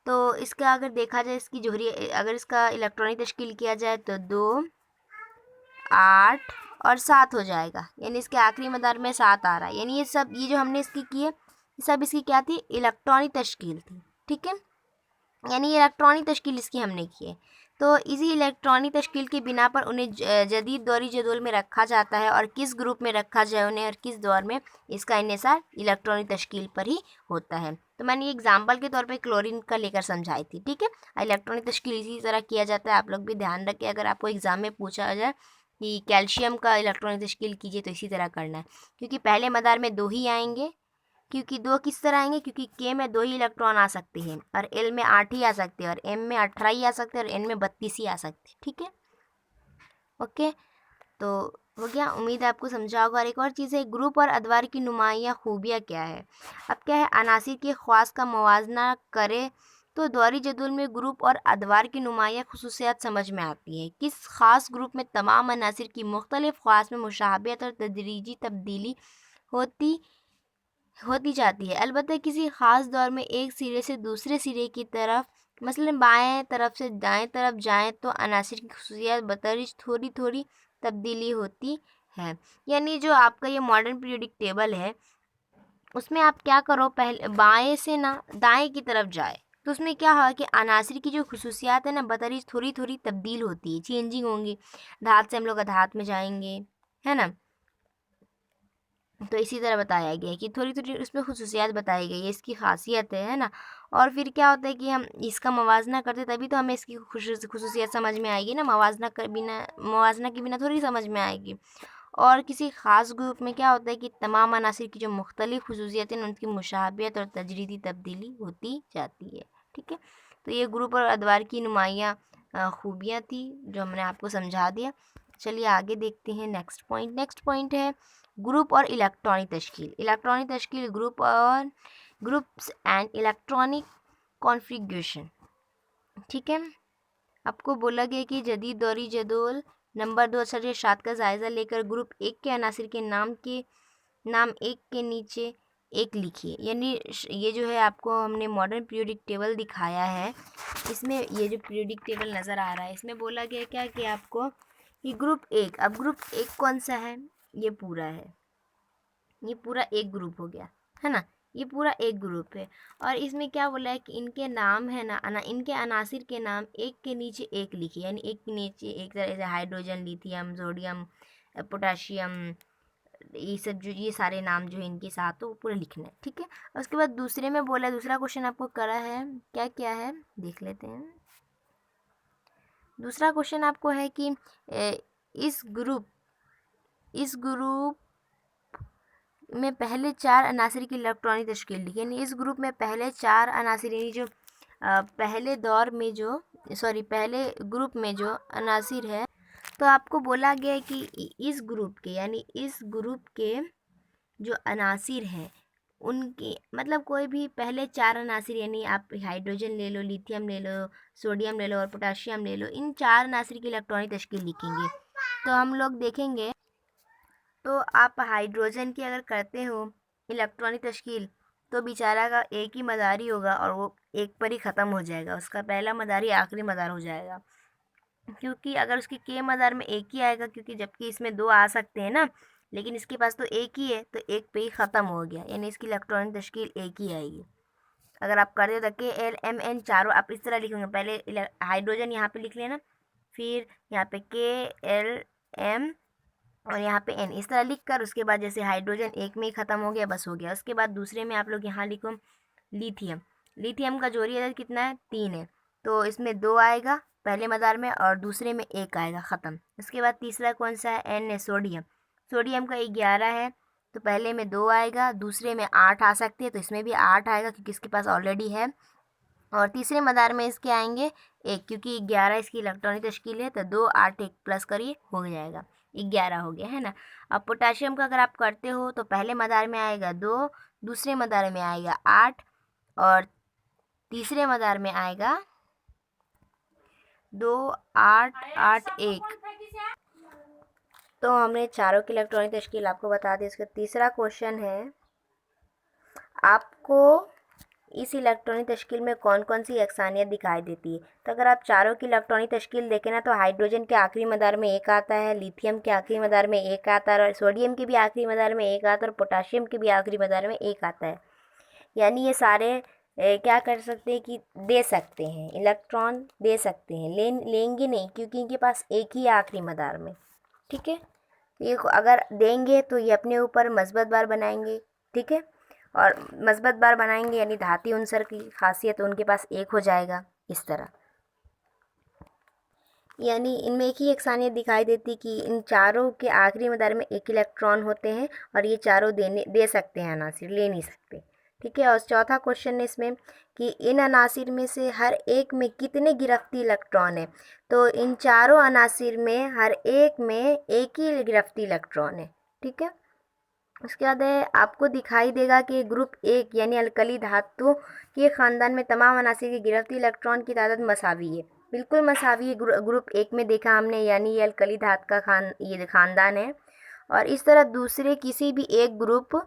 तो इसका अगर देखा जाए, इसकी जोड़ी अगर इसका इलेक्ट्रॉनिक तश्कील किया जाए तो 2, 8 और 7 हो जाएगा, यानी इसके आखिरी मदार में 7 आ रहा है। यानी ये जो हमने इसकी की है, ये सब इसकी क्या थी, इलेक्ट्रॉनिक तश्कील थी, ठीक है। यानी इलेक्ट्रॉनिक तश्कील इसकी हमने की है। तो इसी इलेक्ट्रॉनिक तश्कील की बिना पर उन्हें जदीद दौरी जदुल में रखा जाता है, और किस ग्रुप में रखा जाए उन्हें और किस दौर में, इसका इन्हिसार इलेक्ट्रॉनिक तश्कील पर ही होता है। तो मैंने ये एग्जाम्पल के तौर पे क्लोरीन का लेकर समझाई थी, ठीक है। इलेक्ट्रॉनिक तश्कील इसी तरह किया जाता है, आप लोग भी ध्यान रखें, अगर आपको एग्ज़ाम में पूछा जाए कि कैल्शियम का इलेक्ट्रॉनिक तश्कील कीजिए तो इसी तरह करना है, क्योंकि पहले मदार में 2 ही आएंगे, क्योंकि 2 किस तरह आएंगे, क्योंकि के में 2 ही इलेक्ट्रॉन आ सकते हैं, और एल में 8 ही आ सकते हैं, और एम में 18 ही आ सकते हैं, और एन में 32 ही आ सकते हैं, ठीक है। ओके, तो हो गया, उम्मीद है आपको समझा होगा। और एक और चीज़ है, ग्रुप और अदवार की नुमाया खूबियाँ क्या है। अब क्या है, अनासिर के ख़वास का मुवाजना करे तो दौरी जदुल में ग्रुप और अदवार की नुमाया खुसूसियात समझ में आती है। किस ख़ास ग्रुप में तमाम अनासिर की मुख्तलिफ़ ख़वास में मुशाबियत और तदरीजी तब्दीली होती जाती है। अलबत्ता किसी ख़ास दौर में एक सिरे से दूसरे सिरे की तरफ, मसलन बाएं तरफ से दाएं तरफ जाएं, तो अनासिर की खुसूसियात बतदरीज थोड़ी थोड़ी तब्दीली होती है। यानी जो आपका ये मॉडर्न पीरियोडिक टेबल है, उसमें आप क्या करो, पहले बाएं से ना दाएं की तरफ जाए, तो उसमें क्या होगा कि अनासिर की जो खुसूसियात है ना बतदरीज थोड़ी थोड़ी तब्दील होती है, चेंजिंग होंगी। धात से हम लोग अधात में जाएंगे, है ना, तो इसी तरह बताया गया है कि थोड़ी थोड़ी उसमें खुसूसियात बताई गई है, इसकी खासियत है ना। और फिर क्या होता है कि हम इसका मवाजना करते तभी तो हमें इसकी खुसूसियत समझ में आएगी ना, मवाजना के बिना थोड़ी समझ में आएगी। और किसी ख़ास ग्रुप में क्या होता है कि तमाम अनासिर की जो मुख्तलिफ़ खुसूसियतें हैं उनकी मुशाबियत और तजरीदी तब्दीली होती जाती है। ठीक है, तो ये ग्रुप और अदवार की नुमायाँ खूबियाँ थी जो हमने आपको समझा दिया। चलिए आगे देखते हैं नेक्स्ट पॉइंट है ग्रुप और इलेक्ट्रॉनिक तश्कील ग्रुप और ग्रुप्स एंड इलेक्ट्रॉनिक कॉन्फ़िगरेशन। ठीक है, आपको बोला गया कि जदीद दौरी जदोल नंबर 2 अशरिया इरशाद का जायज़ा लेकर ग्रुप एक के अनासिर के नाम एक के नीचे एक लिखिए। यानी ये जो है आपको हमने मॉडर्न पीरियोडिक टेबल दिखाया है, इसमें ये जो पीरियोडिक टेबल नज़र आ रहा है इसमें बोला गया क्या कि आपको कि ग्रुप एक, अब ग्रुप एक कौन सा है, ये पूरा है, ये पूरा एक ग्रुप हो गया है ना, ये पूरा एक ग्रुप है। और इसमें क्या बोला है कि इनके नाम है ना इनके अनासिर के नाम एक के नीचे एक लिखिए, यानी एक के नीचे एक, तरह से हाइड्रोजन, लिथियम, सोडियम, पोटाशियम, ये सब जो ये सारे नाम जो है इनके साथ हो पूरा लिखना है। ठीक है, उसके बाद दूसरे में बोला है, दूसरा क्वेश्चन आपको करा है, क्या क्या है देख लेते हैं। दूसरा क्वेश्चन आपको है कि इस ग्रुप में पहले 4 अनासिर की इलेक्ट्रॉनिक तश्कील लिखी, यानी इस ग्रुप में पहले 4 अनासिर, यानी जो पहले ग्रुप में जो अनासिर है, तो आपको बोला गया है कि इस ग्रुप के, यानी इस ग्रुप के जो अनासिर हैं उनके मतलब कोई भी पहले 4 अनासिर, यानी आप हाइड्रोजन ले लो, लिथियम ले लो, सोडियम ले लो और पोटाशियम ले लो, इन 4 अनासिर की इलेक्ट्रॉनिक तश्कील लिखेंगे। तो हम लोग देखेंगे, तो आप हाइड्रोजन की अगर करते हो इलेक्ट्रॉनिक तश्कील तो बेचारा का एक ही मदारी होगा और वो एक पर ही ख़त्म हो जाएगा, उसका पहला मदारी आखिरी मदार हो जाएगा। क्योंकि अगर उसके के मदार में एक ही आएगा, क्योंकि जबकि इसमें 2 आ सकते हैं ना, लेकिन इसके पास तो एक ही है, तो एक पे ही ख़त्म हो गया, यानी इसकी इलेक्ट्रॉनिक तश्कील एक ही आएगी। अगर आप कर दे तो KLMN चारों आप इस तरह लिखेंगे, पहले हाइड्रोजन यहाँ पे लिख लेना, फिर यहाँ पे KLM और यहाँ पे N, इस तरह लिख कर उसके बाद जैसे हाइड्रोजन एक में ही ख़त्म हो गया, बस हो गया। उसके बाद दूसरे में आप लोग यहाँ लिखो लिथियम का जोड़ी अदद कितना है, 3 है, तो इसमें 2 आएगा पहले मदार में और दूसरे में 1 आएगा, ख़त्म। इसके बाद तीसरा कौन सा है, N है, सोडियम का 11 है, तो पहले में 2 आएगा, दूसरे में 8 आ सकते हैं, तो इसमें भी 8 आएगा क्योंकि इसके पास ऑलरेडी है, और तीसरे मदार में इसके आएंगे 1, क्योंकि 11 इसकी इलेक्ट्रॉनिक तश्कील है, तो 2 8 1 प्लस करिए हो जाएगा, 11 हो गया है ना। अब पोटाशियम का अगर आप करते हो तो पहले मदार में आएगा 2, दूसरे मदार में आएगा 8 और तीसरे मदार में आएगा 2 8 8 1। तो हमने चारों की इलेक्ट्रॉनिक तश्कील आपको बता दी। इसका तीसरा क्वेश्चन है, आपको इस इलेक्ट्रॉनिक तश्कील में कौन कौन सी यकसानियत दिखाई देती है। तो अगर आप चारों की इलेक्ट्रॉनिक तश्कील देखें ना, तो हाइड्रोजन के आखिरी मदार में 1 आता है, लिथियम के आखिरी मदार में 1 आता है, और सोडियम के भी आखिरी मदार में 1 आता है, और पोटाशियम के भी आखिरी मदार में 1 आता है। यानी ये सारे क्या कर सकते हैं कि दे सकते हैं, इलेक्ट्रॉन दे सकते हैं, लेंगे नहीं क्योंकि इनके पास एक ही आखिरी मदार में। ठीक है, ये अगर देंगे तो ये अपने ऊपर मस्बत बार बनाएंगे। ठीक है, और मस्बत बार बनाएंगे यानी धाती उनसर की खासियत उनके पास एक हो जाएगा इस तरह। यानी इनमें एक ही यकसानियत दिखाई देती कि इन चारों के आखिरी मदार में एक इलेक्ट्रॉन होते हैं और ये चारों दे सकते हैं अनासिर, ले नहीं सकते। ठीक है, और चौथा क्वेश्चन है इसमें कि इन अनासिर में से हर एक में कितने गिरफ्ती इलेक्ट्रॉन है। तो इन चारों अनासिर में हर एक में एक ही गिरफ्ती इलेक्ट्रॉन है। ठीक है, उसके बाद है आपको दिखाई देगा कि ग्रुप 1 यानी अलकली धातु के ख़ानदान में तमाम अनासिर के गिरफ्ती इलेक्ट्रॉन की तादाद मसावी है, बिल्कुल मसावी है। ग्रुप 1 में देखा हमने, यानी ये अलकली धातु का ये ख़ानदान है। और इस तरह दूसरे किसी भी एक ग्रुप,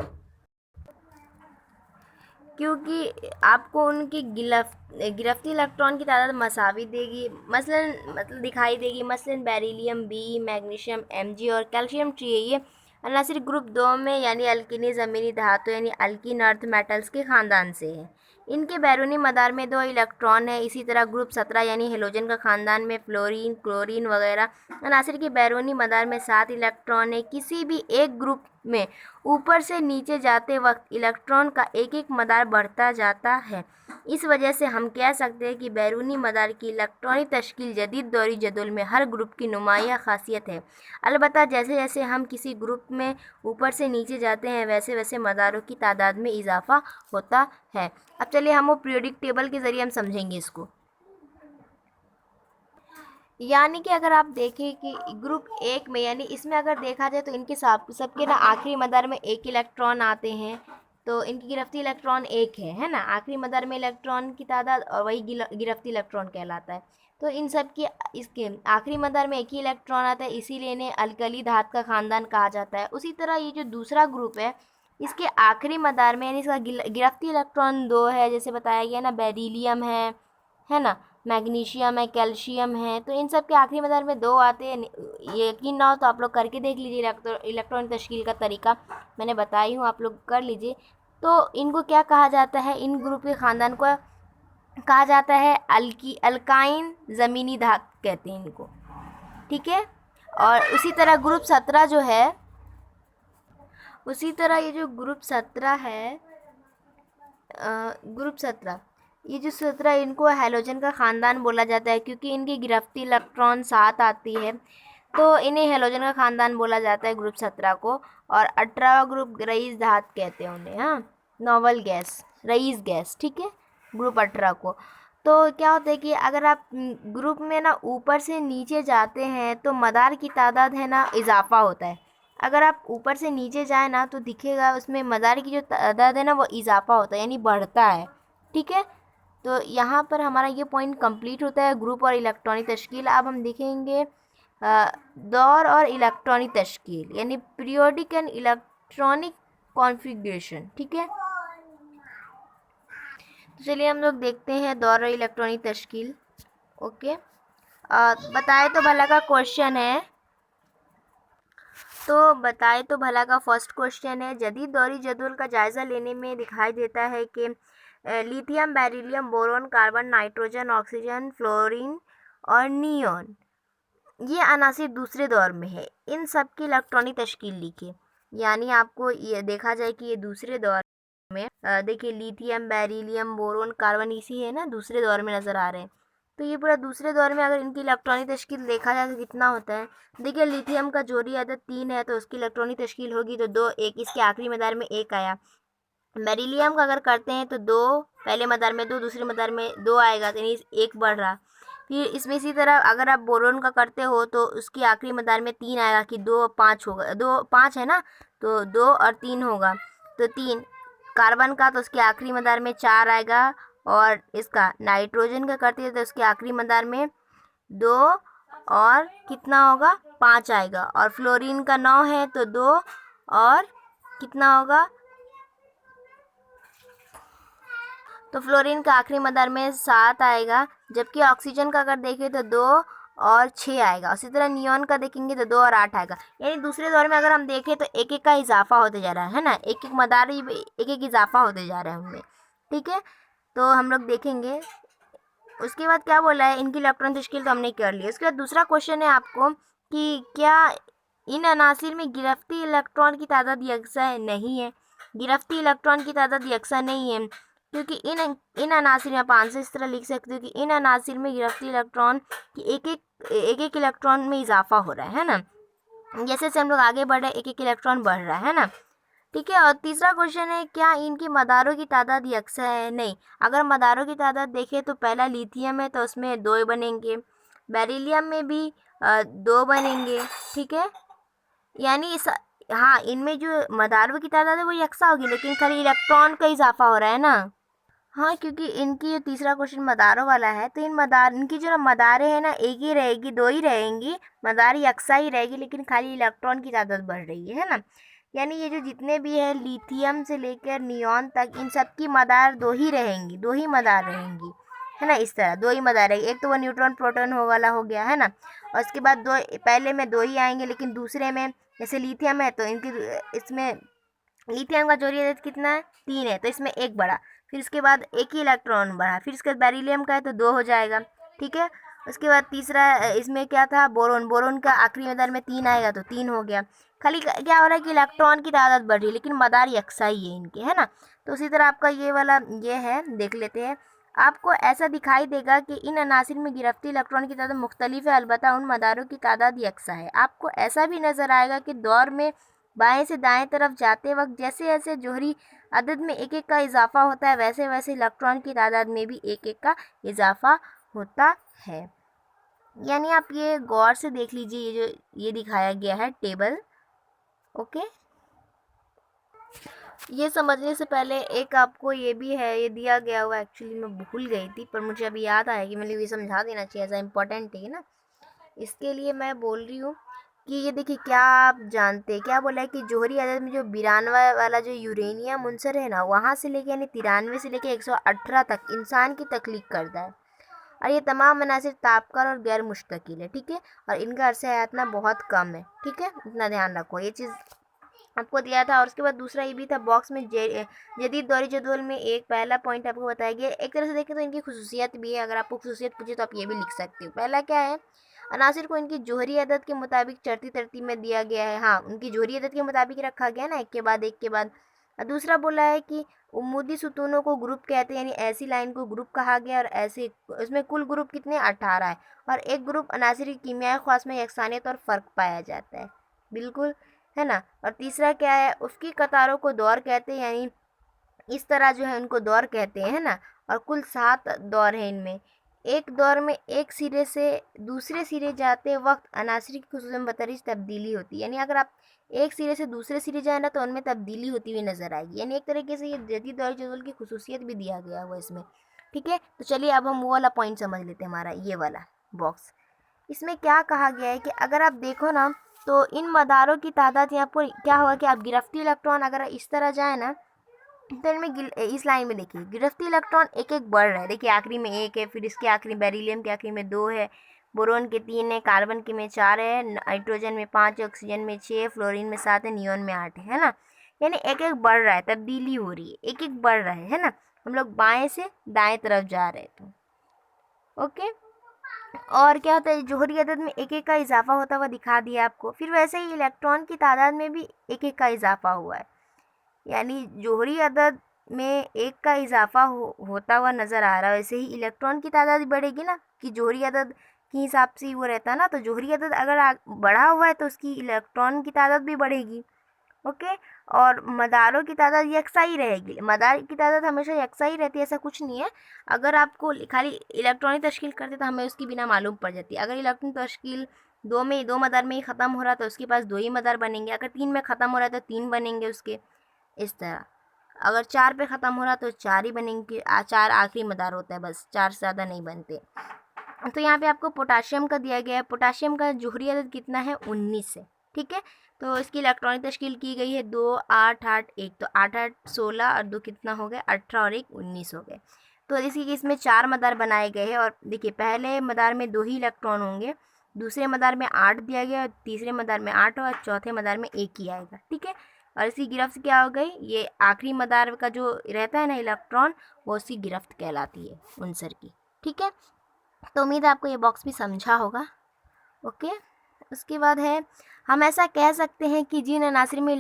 क्योंकि आपको उनकी गिरफ्ती इलेक्ट्रॉन की तादाद मसावी देगी, मतलब दिखाई देगी। मसलन बेरिलियम B, मैग्नीशियम Mg और कैल्शियम T है, ये अनासिर ग्रुप 2 में यानी अल्किनी ज़मीनी धातु यानी अल्किन अर्थ मेटल्स के ख़ानदान से है। इनके बैरूनी मदार में 2 इलेक्ट्रॉन है। इसी तरह ग्रुप 17 यानी हेलोजन का खानदान में फ्लोरीन, क्लोरीन वगैरह अनासिर के बैरूनी मदार में 7 इलेक्ट्रॉन है। किसी भी एक ग्रुप में ऊपर से नीचे जाते वक्त इलेक्ट्रॉन का एक एक मदार बढ़ता जाता है। इस वजह से हम कह सकते हैं कि बैरूनी मदार की इलेक्ट्रॉनिक तश्कील जदीद दौरी जदुल में हर ग्रुप की नुमाया खासियत है। अलबत्ता जैसे जैसे हम किसी ग्रुप में ऊपर से नीचे जाते हैं वैसे वैसे मदारों की तादाद में इजाफा होता है। अब चलिए हम वो पीरियोडिक टेबल के ज़रिए हम समझेंगे इसको। यानी कि अगर आप देखें कि ग्रुप 1 में यानी इसमें अगर देखा जाए तो इनके सबके ना आखिरी मदार में 1 इलेक्ट्रॉन आते हैं, तो इनकी गिरफ्ती इलेक्ट्रॉन 1 है ना, आखिरी मदार में इलेक्ट्रॉन की तादाद और वही गिरफ्ती इलेक्ट्रॉन कहलाता है। तो इन सब की इसके आखिरी मदार में 1 ही इलेक्ट्रॉन आता है, इसीलिए इन्हें अल्कली धात का ख़ानदान कहा जाता है। उसी तरह ये जो दूसरा ग्रुप है इसके आखिरी मदार में यानी इसका गिरफ्ती इलेक्ट्रॉन 2 है, जैसे बताया गया ना, बेरिलियम है ना, मैग्नीशियम है, कैल्शियम है। तो इन सब के आखिरी मदार में 2 आते हैं। यकीन ना हो तो आप लोग करके देख लीजिए, इलेक्ट्रॉन तश्कील का तरीका मैंने बताई हूँ, आप लोग कर लीजिए। तो इनको क्या कहा जाता है, इन ग्रुप के ख़ानदान को कहा जाता है अल्काइन ज़मीनी धात कहते हैं इनको, ठीक है। और उसी तरह ग्रुप 17 जो है, उसी तरह ये जो ग्रुप 17 है, ग्रुप 17 ये जो 17 इनको हैलोजन का ख़ानदान बोला जाता है, क्योंकि इनकी गिरफ्ती इलेक्ट्रॉन 7 आती है, तो इन्हें हैलोजन का ख़ानदान बोला जाता है ग्रुप 17 को। और 18वां ग्रुप रईस धात कहते हैं उन्हें, हाँ, नोबल गैस, रईस गैस, ठीक है, ग्रुप 18 को। तो क्या होता है कि अगर आप ग्रुप में ना ऊपर से नीचे जाते हैं तो मदार की तादाद है ना इजाफा होता है। अगर आप ऊपर से नीचे जाए ना तो दिखेगा उसमें मदार की जो तादाद है ना वो इजाफा होता है यानी बढ़ता है, ठीक है। तो यहाँ पर हमारा ये पॉइंट कंप्लीट होता है ग्रुप और इलेक्ट्रॉनिक तश्कील। अब हम देखेंगे दौर और इलेक्ट्रॉनिक तश्कील यानी पीरियोडिक एंड इलेक्ट्रॉनिक कॉन्फ़िगरेशन, ठीक है। तो चलिए हम लोग देखते हैं दौर और इलेक्ट्रॉनिक तश्कील। ओके, बताए तो भला का क्वेश्चन है, तो बताए तो भला का फर्स्ट क्वेश्चन है, जदीद दौरी जदवल का जायज़ा लेने में दिखाई देता है कि lithium, beryllium, boron, carbon, nitrogen, oxygen, fluorine और नियॉन ये अनासिर दूसरे दौर में है। इन सब की इलेक्ट्रॉनिक तश्कील लिखिए। यानी आपको ये देखा जाए कि ये दूसरे दौर में देखिए लिथियम, बेरिलियम, बोरोन, कार्बन इसी है ना, दूसरे दौर में नज़र आ रहे हैं। तो ये पूरा दूसरे दौर में अगर इनकी इलेक्ट्रॉनिक तश्कील देखा जाए तो कितना होता है। देखिए लिथियम का जोड़ी अदद 3 है तो उसकी इलेक्ट्रॉनिक तश्कील होगी तो 2, 1 इसके आखिरी मदार में 1 आया। बेरिलियम का अगर करते हैं तो 2 पहले मदार में 2, दूसरे मदार में 2 आएगा, तो यानी 1 बढ़ रहा। फिर इसमें इसी तरह अगर आप बोरोन का करते हो तो उसकी आखिरी मदार में 3 आएगा कि 2, 5 होगा, 2, 5 है ना, तो 2 और 3 होगा तो 3। कार्बन का तो उसके आखिरी मदार में 4 आएगा, और इसका नाइट्रोजन का करते हैं तो उसके आखिरी मदार में 2 और कितना होगा, 5 आएगा। और फ्लोरीन का 9 है तो 2 और कितना होगा, तो फ्लोरीन का आखिरी मदार में 7 आएगा। जबकि ऑक्सीजन का अगर देखें तो 2 और 6 आएगा। उसी तरह नियॉन का देखेंगे तो 2 और 8 आएगा। यानी दूसरे दौर में अगर हम देखें तो एक एक का इजाफा होते जा रहा है ना, एक एक मदार एक एक इजाफा होते जा रहा है उनमें, ठीक है। तो हम लोग देखेंगे उसके बाद क्या बोला है, इनकी इलेक्ट्रॉन तश्कील तो हमने कर ली। उसके बाद दूसरा क्वेश्चन है आपको कि क्या इन अनासिर में गिरफ्ती इलेक्ट्रॉन की तादाद यकसा नहीं है। गिरफ्ती इलेक्ट्रॉन की तादाद यकसा नहीं है क्योंकि इन अनासिर में आप आंसर इस तरह लिख सकते हो कि इन अनासिर में गिरफ्ती इलेक्ट्रॉन की एक इलेक्ट्रॉन में इजाफा हो रहा है ना, जैसे जैसे हम लोग आगे बढ़ रहे हैं एक एक इलेक्ट्रॉन बढ़ रहा है ना, ठीक है। और तीसरा क्वेश्चन है क्या इनकी मदारों की तादाद यकसा है। नहीं, अगर मदारों की तादाद देखें तो पहला लिथियम है तो उसमें 2 बनेंगे, बेरिलियम में भी 2 बनेंगे, ठीक है। यानी इस हाँ इनमें जो मदारों की तादाद है वो यकसा होगी, लेकिन खाली इलेक्ट्रॉन का इजाफा हो रहा है ना। हाँ, क्योंकि इनकी जो तीसरा क्वेश्चन मदारों वाला है तो इनकी जो मदारें हैं ना एक ही रहेगी, 2 ही रहेंगी, मदार यकसा ही रहेगी, लेकिन खाली इलेक्ट्रॉन की तादाद बढ़ रही है ना। यानी ये जो जितने भी है लिथियम से लेकर नियॉन तक इन सब की मदार 2 ही रहेंगी, 2 ही मदार रहेंगी, है ना। इस तरह 2 ही मदार रहेगी। एक तो वो न्यूट्रॉन प्रोटॉन हो वाला हो गया है ना, और उसके बाद 2 पहले में 2 ही आएंगे, लेकिन दूसरे में जैसे लिथियम है तो इनकी इसमें लिथियम का जोहरी अदद कितना है, 3 है, तो इसमें एक बढ़ा, फिर उसके बाद एक ही इलेक्ट्रॉन बढ़ा, फिर उसके बाद बेरिलियम का है तो 2 हो जाएगा, ठीक है। उसके बाद तीसरा इसमें क्या था, बोरोन, बोरोन का आखिरी मदार में 3 आएगा तो 3 हो गया। खाली क्या हो रहा है कि इलेक्ट्रॉन की तादाद बढ़ रही है लेकिन मदार यकसा ही है इनके, है ना। तो उसी तरह आपका ये वाला ये है, देख लेते हैं। आपको ऐसा दिखाई देगा कि इन अनासिर में गिरफ्ती इलेक्ट्रॉन की तादाद मुख्तलिफ है, अलबत्ता उन मदारों की तादाद यकसा है। आपको ऐसा भी नज़र आएगा कि दौर में बाएं से दाएं तरफ जाते वक्त जैसे जैसे जोहरी अदद में एक एक का इजाफा होता है वैसे वैसे इलेक्ट्रॉन की तादाद में भी एक एक का इजाफा होता है। यानी आप ये गौर से देख लीजिए, ये जो ये दिखाया गया है टेबल, ओके। ये समझने से पहले एक आपको ये भी है, ये दिया गया हुआ, एक्चुअली मैं भूल गई थी पर मुझे अभी याद आया कि मैंने ये समझा देना चाहिए, ऐसा इम्पोर्टेंट है ना, इसके लिए मैं बोल रही हूँ कि ये देखिए, क्या आप जानते हैं, क्या बोला है कि जोहरी अदद में जो 92 वाला जो यूरेनियम उनसर है ना, वहाँ से लेके यानी 93 से लेके 118 तक इंसान की तख्लीक करता है, और ये तमाम अनासिर तापकर और गैर मुश्तकिल है, ठीक है, और इनका अरसा हयात ना बहुत कम है, ठीक है, इतना ध्यान रखो, ये चीज़ आपको दिया था। और उसके बाद दूसरा ये भी था बॉक्स में, जदीद दौरी जदवल में एक पहला पॉइंट आपको बताया गया। एक तरह से देखें तो इनकी खसूसियत भी है, अगर आपको खसूसियत पूछे तो आप ये भी लिख सकते हो। पहला क्या है, अनासिर को इनकी जोहरी अदद के मुताबिक चढ़ती तरतीब में दिया गया है, हाँ उनकी जोहरी अदद के मुताबिक रखा गया ना, एक के बाद एक के बाद। और दूसरा बोला है कि उम्मूदी सुतूनों को ग्रुप कहते हैं, यानी ऐसी लाइन को ग्रुप कहा गया, और ऐसे उसमें कुल ग्रुप कितने 18 है, और एक ग्रुप अनासिर की कीमियाई ख्वास में यकसानियत और फ़र्क पाया जाता है, बिल्कुल, है ना। और तीसरा क्या है, उसकी कतारों को दौर कहते हैं, यानी इस तरह जो है उनको दौर कहते हैं, है ना। और कुल 7 दौर हैं इनमें। एक दौर में एक सिरे से दूसरे सिरे जाते वक्त अनासर की खुसूसियत बतदरीज तब्दीली होती है, यानी अगर आप एक सिरे से दूसरे सिरे जाए ना तो उनमें तब्दीली होती हुई नज़र आएगी, यानी एक तरीके से ये जदीद दौर जदवल की खसूसियत भी दिया गया हुआ इसमें, ठीक है। तो चलिए अब हम वो वाला पॉइंट समझ लेते हैं, हमारा ये वाला बॉक्स। इसमें क्या कहा गया है कि अगर आप देखो ना तो इन मदारों की तादाद, यहाँ पर क्या होगा कि आप गिरफ्ती इलेक्ट्रॉन अगर इस तरह जाए ना तो इनमें इस लाइन में देखिए गिरफ्ती इलेक्ट्रॉन एक एक बढ़ रहा है, देखिए आखिरी में 1 है, फिर इसके आखिरी बेरिलियम के आखिरी में 2 है, बोरोन के 3 है, कार्बन के में 4 है, नाइट्रोजन में 5 है, ऑक्सीजन में 6, फ्लोरीन में 7 है, नियोन में 8 है ना। यानी एक एक बढ़ रहा है, तब्दीली हो रही है, एक एक बढ़ रहा है ना। हम लोग बाएं से दाएं तरफ जा रहे हैं, तो ओके। और क्या होता है, जोहरी अदद में एक एक का इजाफा होता हुआ दिखा दिया आपको। फिर वैसे ही इलेक्ट्रॉन की तादाद में भी एक एक का इजाफा हुआ है, यानी जोहरी अदद में एक का इजाफा होता हुआ नज़र आ रहा है। वैसे ही इलेक्ट्रॉन की तादाद बढ़ेगी ना, कि जोहरी अदद के हिसाब से ही वो रहता है ना, तो जोहरी अदद अगर बढ़ा हुआ है तो उसकी इलेक्ट्रॉन की तादाद भी बढ़ेगी, ओके। और मदारों की तादाद यकसा ही रहेगी, मदार की तादाद हमेशा यकसा ही रहती है, ऐसा कुछ नहीं है। अगर आपको खाली इलेक्ट्रॉनिक तश्कील करते तो हमें उसकी बिना मालूम पड़ जाती है। अगर इलेक्ट्रॉनिक तश्कील दो मदार में ही ख़त्म हो रहा तो उसके पास 2 ही मदार बनेंगे, अगर 3 में ख़त्म हो रहा है तो 3 बनेंगे उसके, इस तरह। अगर 4 पे ख़त्म हो रहा तो 4 ही बनेंगे, 4 आखिरी मदार होता है बस, 4 से ज़्यादा नहीं बनते। तो यहाँ पे आपको पोटाशियम का दिया गया है, पोटाशियम का जोहरी अदद कितना है, 19 है, ठीक है। तो इसकी इलेक्ट्रॉनिक तश्कील की गई है 2 8 8 1, तो 8 8 16 और 2 कितना हो गए, 18 और 1 19 हो गए। तो इसी इसमें 4 मदार बनाए गए हैं, और देखिए पहले मदार में 2 ही इलेक्ट्रॉन होंगे, दूसरे मदार में 8 दिया गया, और तीसरे मदार में 8 और चौथे मदार में 1 ही आएगा, ठीक है। और इसकी गिरफ्त क्या हो गई, ये आखिरी मदार का जो रहता है ना इलेक्ट्रॉन, वो उसकी गिरफ्त कहलाती है उनसर की, ठीक है। तो उम्मीद है आपको ये बॉक्स भी समझा होगा, ओके। उसके बाद है, हम ऐसा कह सकते हैं कि जिन अनासिर में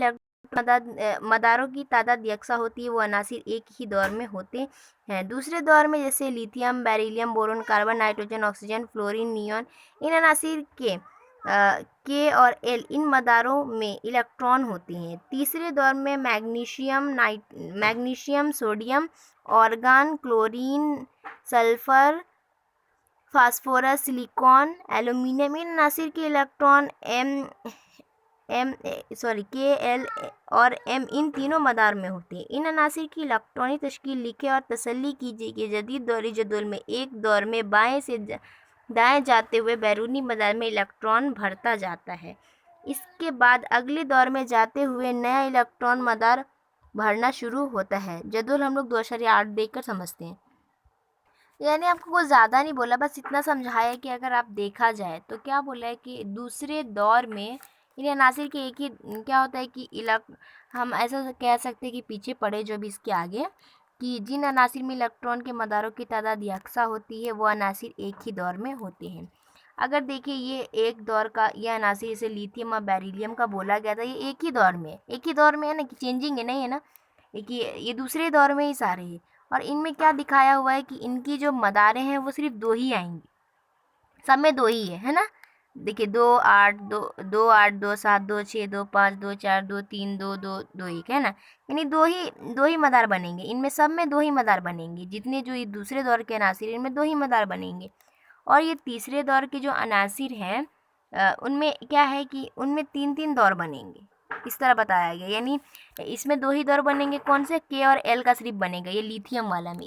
मदारों की तादाद यकसा होती है वो अनासिर एक ही दौर में होते हैं। दूसरे दौर में जैसे lithium, beryllium, boron, carbon, nitrogen, oxygen, fluorine, neon, इन अनासिर के और एल इन मदारों में इलेक्ट्रॉन होते हैं। तीसरे दौर में magnesium, sodium, argon, chlorine, sulphur, phosphorus, silicon, aluminium, इन अनासिर के इलेक्ट्रॉन के एल और एम इन तीनों मदार में होते हैं। इन अनासिर की इलेक्ट्रॉनिक तश्कील लिखे और तसल्ली कीजिए कि जदीद दौरी जदवल में एक दौर में बाएं से दाएं जाते हुए बैरूनी मदार में इलेक्ट्रॉन भरता जाता है, इसके बाद अगले दौर में जाते हुए नया इलेक्ट्रॉन मदार भरना शुरू होता है। जदवल हम लोग 2.8 देखकर समझते हैं, यानी आपको कुछ ज़्यादा नहीं बोला, बस इतना समझाया कि अगर आप देखा जाए तो क्या बोला है कि दूसरे दौर में इन अनासिर के एक ही क्या होता है कि हम ऐसा कह सकते हैं कि पीछे पड़े जो भी इसके आगे, कि जिन अनासिर में इलेक्ट्रॉन के मदारों की तादाद यकसा होती है वो अनासिर एक ही दौर में होते हैं। अगर देखिए ये एक दौर का यह अनासिर इसे लिथियम और बेरिलियम का बोला गया था, ये एक ही दौर में है ना, कि चेंजिंग है नहीं है ना, ये दूसरे दौर में ही सारे हैं। और इनमें क्या दिखाया हुआ है कि इनकी जो मदारें हैं वो सिर्फ 2 ही आएंगी, सब में 2 ही है ना। देखिए 2 8 2 2 8 2 7 2 6 2 5 2 4 2 3 2 2 2 1 है ना, यानी दो ही मदार बनेंगे, इनमें सब में 2 ही मदार बनेंगे। जितने जो ये दूसरे दौर के अनासिर इनमें 2 ही मदार बनेंगे। और ये तीसरे दौर के जो अनासिर हैं उनमें क्या है कि उनमें 3 दौर बनेंगे, इस तरह बताया गया। यानी इसमें 2 ही दौर बनेंगे, कौन से, के और एल का सिर्फ बनेगा, ये लिथियम वाला में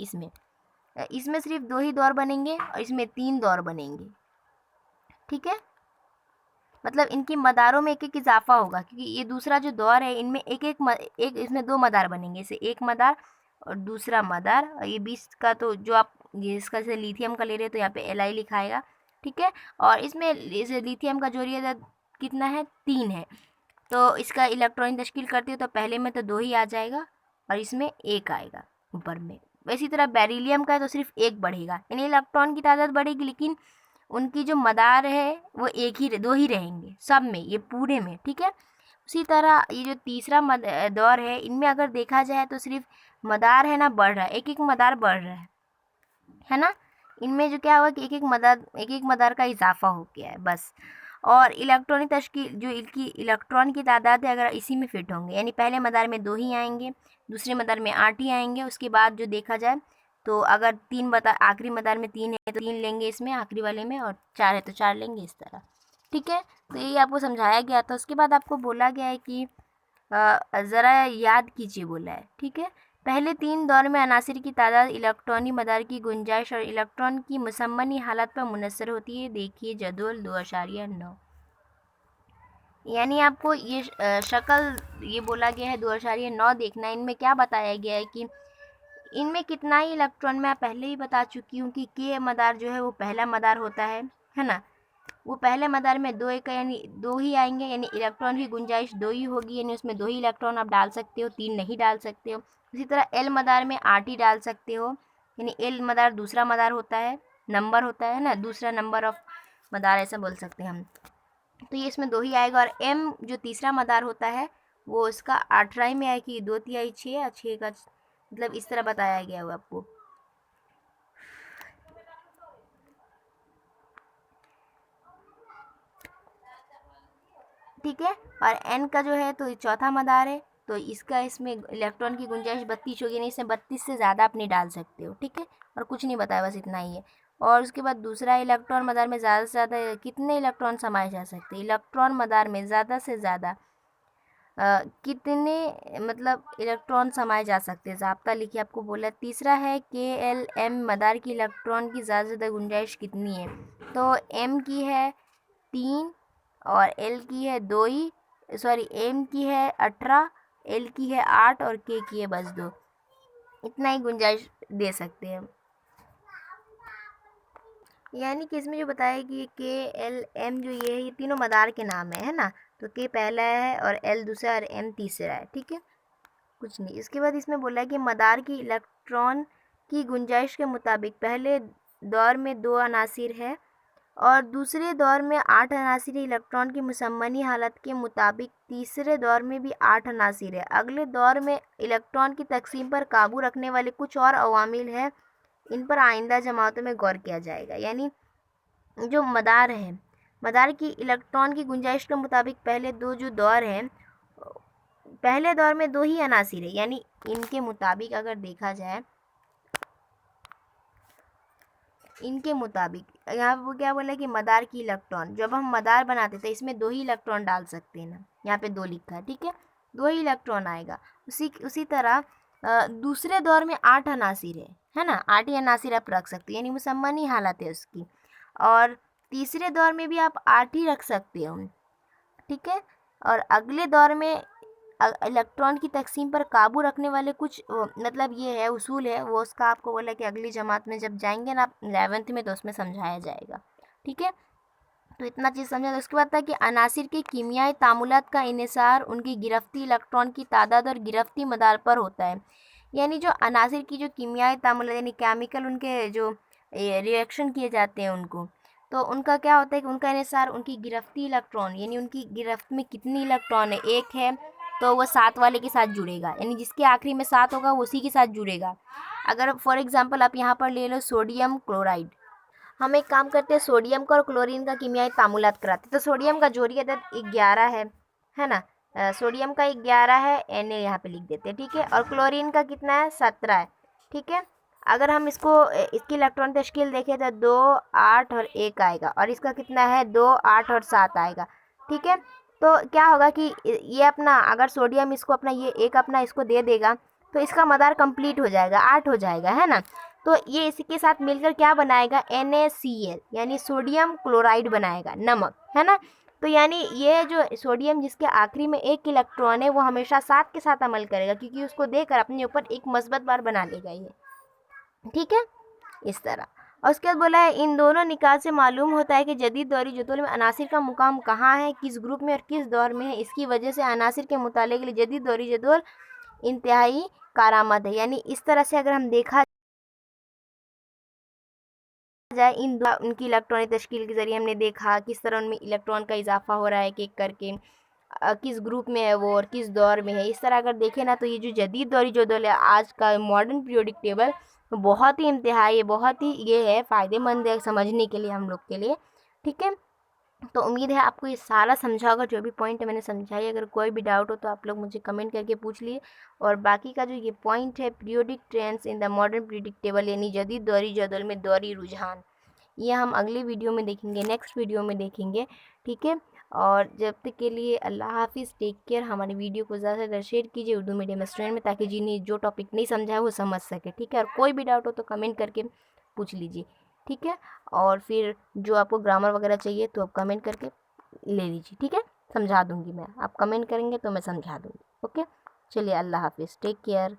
इसमें सिर्फ 2 ही दौर बनेंगे और इसमें 3 दौर बनेंगे। ठीक है, मतलब इनकी मदारों में एक एक इजाफा होगा, क्योंकि ये दूसरा जो दौर है इनमें एक इसमें 2 मदार बनेंगे, इसे एक मदार और दूसरा मदार। और ये 20 का तो जो आप ये इसका जैसे लिथियम का ले रहे हो तो यहाँ पे Li लिखाएगा। ठीक है, और इसमें इसे लिथियम का जोड़िए कितना है, 3 है, तो इसका इलेक्ट्रॉन तश्कील करती हो तो पहले में तो 2 ही आ जाएगा और इसमें 1 आएगा ऊपर में। इसी तरह बेरिलियम का है तो सिर्फ 1 बढ़ेगा, यानी इलेक्ट्रॉन की तादाद बढ़ेगी लेकिन उनकी जो मदार है वो एक ही 2 ही रहेंगे सब में, ये पूरे में। ठीक है, उसी तरह ये जो तीसरा दौर है इनमें अगर देखा जाए तो सिर्फ मदार है ना बढ़ रहा है, एक मदार बढ़ रहा है ना। इनमें जो क्या हुआ कि एक एक मदार का इजाफा हो गया है बस। और इलेक्ट्रॉनिक तश्कील जो इनकी इलेक्ट्रॉन की तादाद है अगर इसी में फिट होंगे, यानी पहले मदार में 2 ही आएंगे, दूसरे मदार में 8 ही आएंगे। उसके बाद जो देखा जाए तो अगर 3 मदार आखिरी मदार में 3 है तो 3 लेंगे इसमें आखिरी वाले में, और 4 है तो 4 लेंगे, इस तरह। ठीक है, तो ये आपको समझाया गया था। उसके बाद आपको बोला गया है कि ज़रा याद कीजिए बोला है। ठीक है, पहले 3 दौर में अनासिर की तादाद इलेक्ट्रॉनी मदार की गुंजाइश और इलेक्ट्रॉन की मुसम्मनी हालत पर मुनसर होती है। देखिए जदवल 2.9। यानी आपको ये शक्ल ये बोला गया है 2.9 देखना। इनमें क्या बताया गया है कि इनमें कितना ही इलेक्ट्रॉन, मैं पहले ही बता चुकी हूँ कि के मदार जो है वो पहला मदार होता है ना। वो पहले मदार में 2 एक यानी 2 ही आएंगे, यानी इलेक्ट्रॉन की गुंजाइश 2 ही होगी, यानी उसमें 2 ही इलेक्ट्रॉन आप डाल सकते हो, 3 नहीं डाल सकते हो। इसी तरह एल मदार में 8 ही डाल सकते हो, यानी एल मदार दूसरा मदार होता है, नंबर होता है ना, दूसरा नंबर ऑफ मदार ऐसा बोल सकते हैं हम। तो ये इसमें 2 ही आएगा। और एम जो तीसरा मदार होता है वो इसका 18 में आए कि 2 तिहाई 6 6 का, मतलब इस तरह बताया गया हुआ आपको। ठीक है, और एन का जो है तो चौथा मदार है, तो इसका इसमें इलेक्ट्रॉन की गुंजाइश 32 होगी, नहीं इसमें 32 से ज़्यादा आप नहीं डाल सकते हो। ठीक है, और कुछ नहीं बताया, बस इतना ही है। और उसके बाद दूसरा इलेक्ट्रॉन मदार में ज़्यादा से ज़्यादा कितने इलेक्ट्रॉन समाये जा सकते हैं, इलेक्ट्रॉन मदार में ज़्यादा से ज़्यादा कितने मतलब इलेक्ट्रॉन समाये जा सकते हैं, ज़ाब्ता लिखिए आपको बोला। तीसरा है के एल एम मदार की इलेक्ट्रॉन की ज़्यादा से ज़्यादा गुंजाइश कितनी है, तो एम की है 3 और एल की है 2 ही, सॉरी एम की है 18, एल की है 8 और के की है बस 2, इतना ही गुंजाइश दे सकते हैं। यानी कि इसमें जो बताया कि के एल एम जो ये है ये तीनों मदार के नाम है ना, तो के पहला है और एल दूसरा और एम तीसरा है। ठीक है, कुछ नहीं। इसके बाद इसमें बोला है कि मदार की इलेक्ट्रॉन की गुंजाइश के मुताबिक पहले दौर में 2 अनासिर है और दूसरे दौर में 8 अनासिर इलेक्ट्रॉन की मुसम्मनी हालत के मुताबिक तीसरे दौर में भी 8 अनासिर है। अगले दौर में इलेक्ट्रॉन की तकसीम पर काबू रखने वाले कुछ और अवामिल हैं, इन पर आइंदा जमातों में गौर किया जाएगा। यानी जो मदार है, मदार की इलेक्ट्रॉन की गुंजाइश के मुताबिक पहले 2 जो दौर हैं, पहले दौर में 2 ही अनासिर है, यानी इनके मुताबिक अगर देखा जाए, इनके मुताबिक यहाँ पर क्या बोला कि मदार की इलेक्ट्रॉन, जब हम मदार बनाते थे इसमें 2 ही इलेक्ट्रॉन डाल सकते हैं ना, यहाँ पे 2 लिखा है। ठीक है, 2 ही इलेक्ट्रॉन आएगा। उसी तरह दूसरे दौर में 8 अनासिर है ना, 8 ही अनासिर आप रख सकते हो, यानी मुसम्मनी हालत है उसकी। और तीसरे दौर में भी आप 8 ही रख सकते हो। ठीक है, और अगले दौर में इलेक्ट्रॉन की तकसीम पर काबू रखने वाले कुछ मतलब ये है उसूल है, वो उसका आपको बोला कि अगली जमात में जब जाएंगे ना आप 11th में तो उसमें समझाया जाएगा। ठीक है, तो इतना चीज़ समझा। तो उसके बाद था कि अनासिर के कीमियाई तामुलात का इन्हिसार उनकी गिरफ्ती इलेक्ट्रॉन की तादाद और गिरफ्ती मदार पर होता है। यानी जो अनासिर की जो कीमियाई तामुलात यानी केमिकल उनके जो रिएक्शन किए जाते हैं उनको, तो उनका क्या होता है कि उनका इन्हिसार उनकी गिरफ्ती इलेक्ट्रॉन यानी उनकी गिरफ्त में कितनी इलेक्ट्रॉन है, एक है तो वो 7 वाले के साथ जुड़ेगा, यानी जिसके आखिरी में 7 होगा वो उसी के साथ जुड़ेगा। अगर फॉर एग्जांपल आप यहाँ पर ले लो सोडियम क्लोराइड, हम एक काम करते हैं सोडियम का और क्लोरीन का कीमियाई तामुलात कराते हैं। तो सोडियम का जोड़ी अदद 11 है ना। सोडियम का 11 है, Na यहाँ पे लिख देते हैं, ठीक है। और क्लोरीन का कितना है, 17 है, ठीक है। अगर हम इसको इसकी इलेक्ट्रॉन तश्कील देखें तो 2, 8 और 1 आएगा, और इसका कितना है 2, 8 और 7 आएगा, ठीक है। तो क्या होगा कि ये अपना अगर सोडियम इसको अपना ये एक अपना इसको दे देगा तो इसका मदार कंप्लीट हो जाएगा, 8 हो जाएगा, है ना। तो ये इसी के साथ मिलकर क्या बनाएगा, NaCl यानी सोडियम क्लोराइड बनाएगा, नमक, है ना। तो यानी ये जो सोडियम जिसके आखिरी में एक इलेक्ट्रॉन है वो हमेशा 7 के साथ अमल करेगा, क्योंकि उसको देकर अपने ऊपर एक मस्बत बार बना लेगा ये, ठीक है, इस तरह। और उसके बाद बोला है इन दोनों निकाल से मालूम होता है कि जदीद दौरी जदोल में अनासिर का मुकाम कहाँ है, किस ग्रुप में और किस दौर में है। इसकी वजह से अनासिर के मुताले के लिए जदीद दौरी जदोल इंतहाई कारामद है। यानी इस तरह से अगर हम देखा जाए उनकी इलेक्ट्रॉनिक तश्कील के ज़रिए हमने देखा किस तरह उनमें इलेक्ट्रॉन का इजाफा हो रहा है एक एक करके, किस ग्रुप में है वो और किस दौर में है। इस तरह अगर देखें ना तो ये जो जदीद दौरी जदौल है आज का मॉडर्न पीरियोडिक टेबल बहुत ही इंतहाई बहुत ही ये है फ़ायदेमंद है समझने के लिए हम लोग के लिए, ठीक है। तो उम्मीद है आपको ये सारा समझा होगा, जो भी पॉइंट है मैंने समझाई। अगर कोई भी डाउट हो तो आप लोग मुझे कमेंट करके पूछ लिए। और बाकी का जो ये पॉइंट है periodic trends in the modern periodic table यानी जदीद दौरी जदौल में दौरी रुझान, ये हम अगली वीडियो में देखेंगे, नेक्स्ट वीडियो में देखेंगे, ठीक है। और जब तक के लिए अल्लाह हाफिज़, टेक केयर। हमारी वीडियो को ज़्यादा से ज़्यादा शेयर कीजिए उर्दू मीडियम स्टूडेंट में, ताकि जिन्हें जो टॉपिक नहीं समझा है वो समझ सके, ठीक है। और कोई भी डाउट हो तो कमेंट करके पूछ लीजिए, ठीक है। और फिर जो आपको ग्रामर वगैरह चाहिए तो आप कमेंट करके ले लीजिए, ठीक है, समझा दूँगी मैं। आप कमेंट करेंगे तो मैं समझा दूँगी, ओके। चलिए अल्लाह हाफिज़, टेक केयर।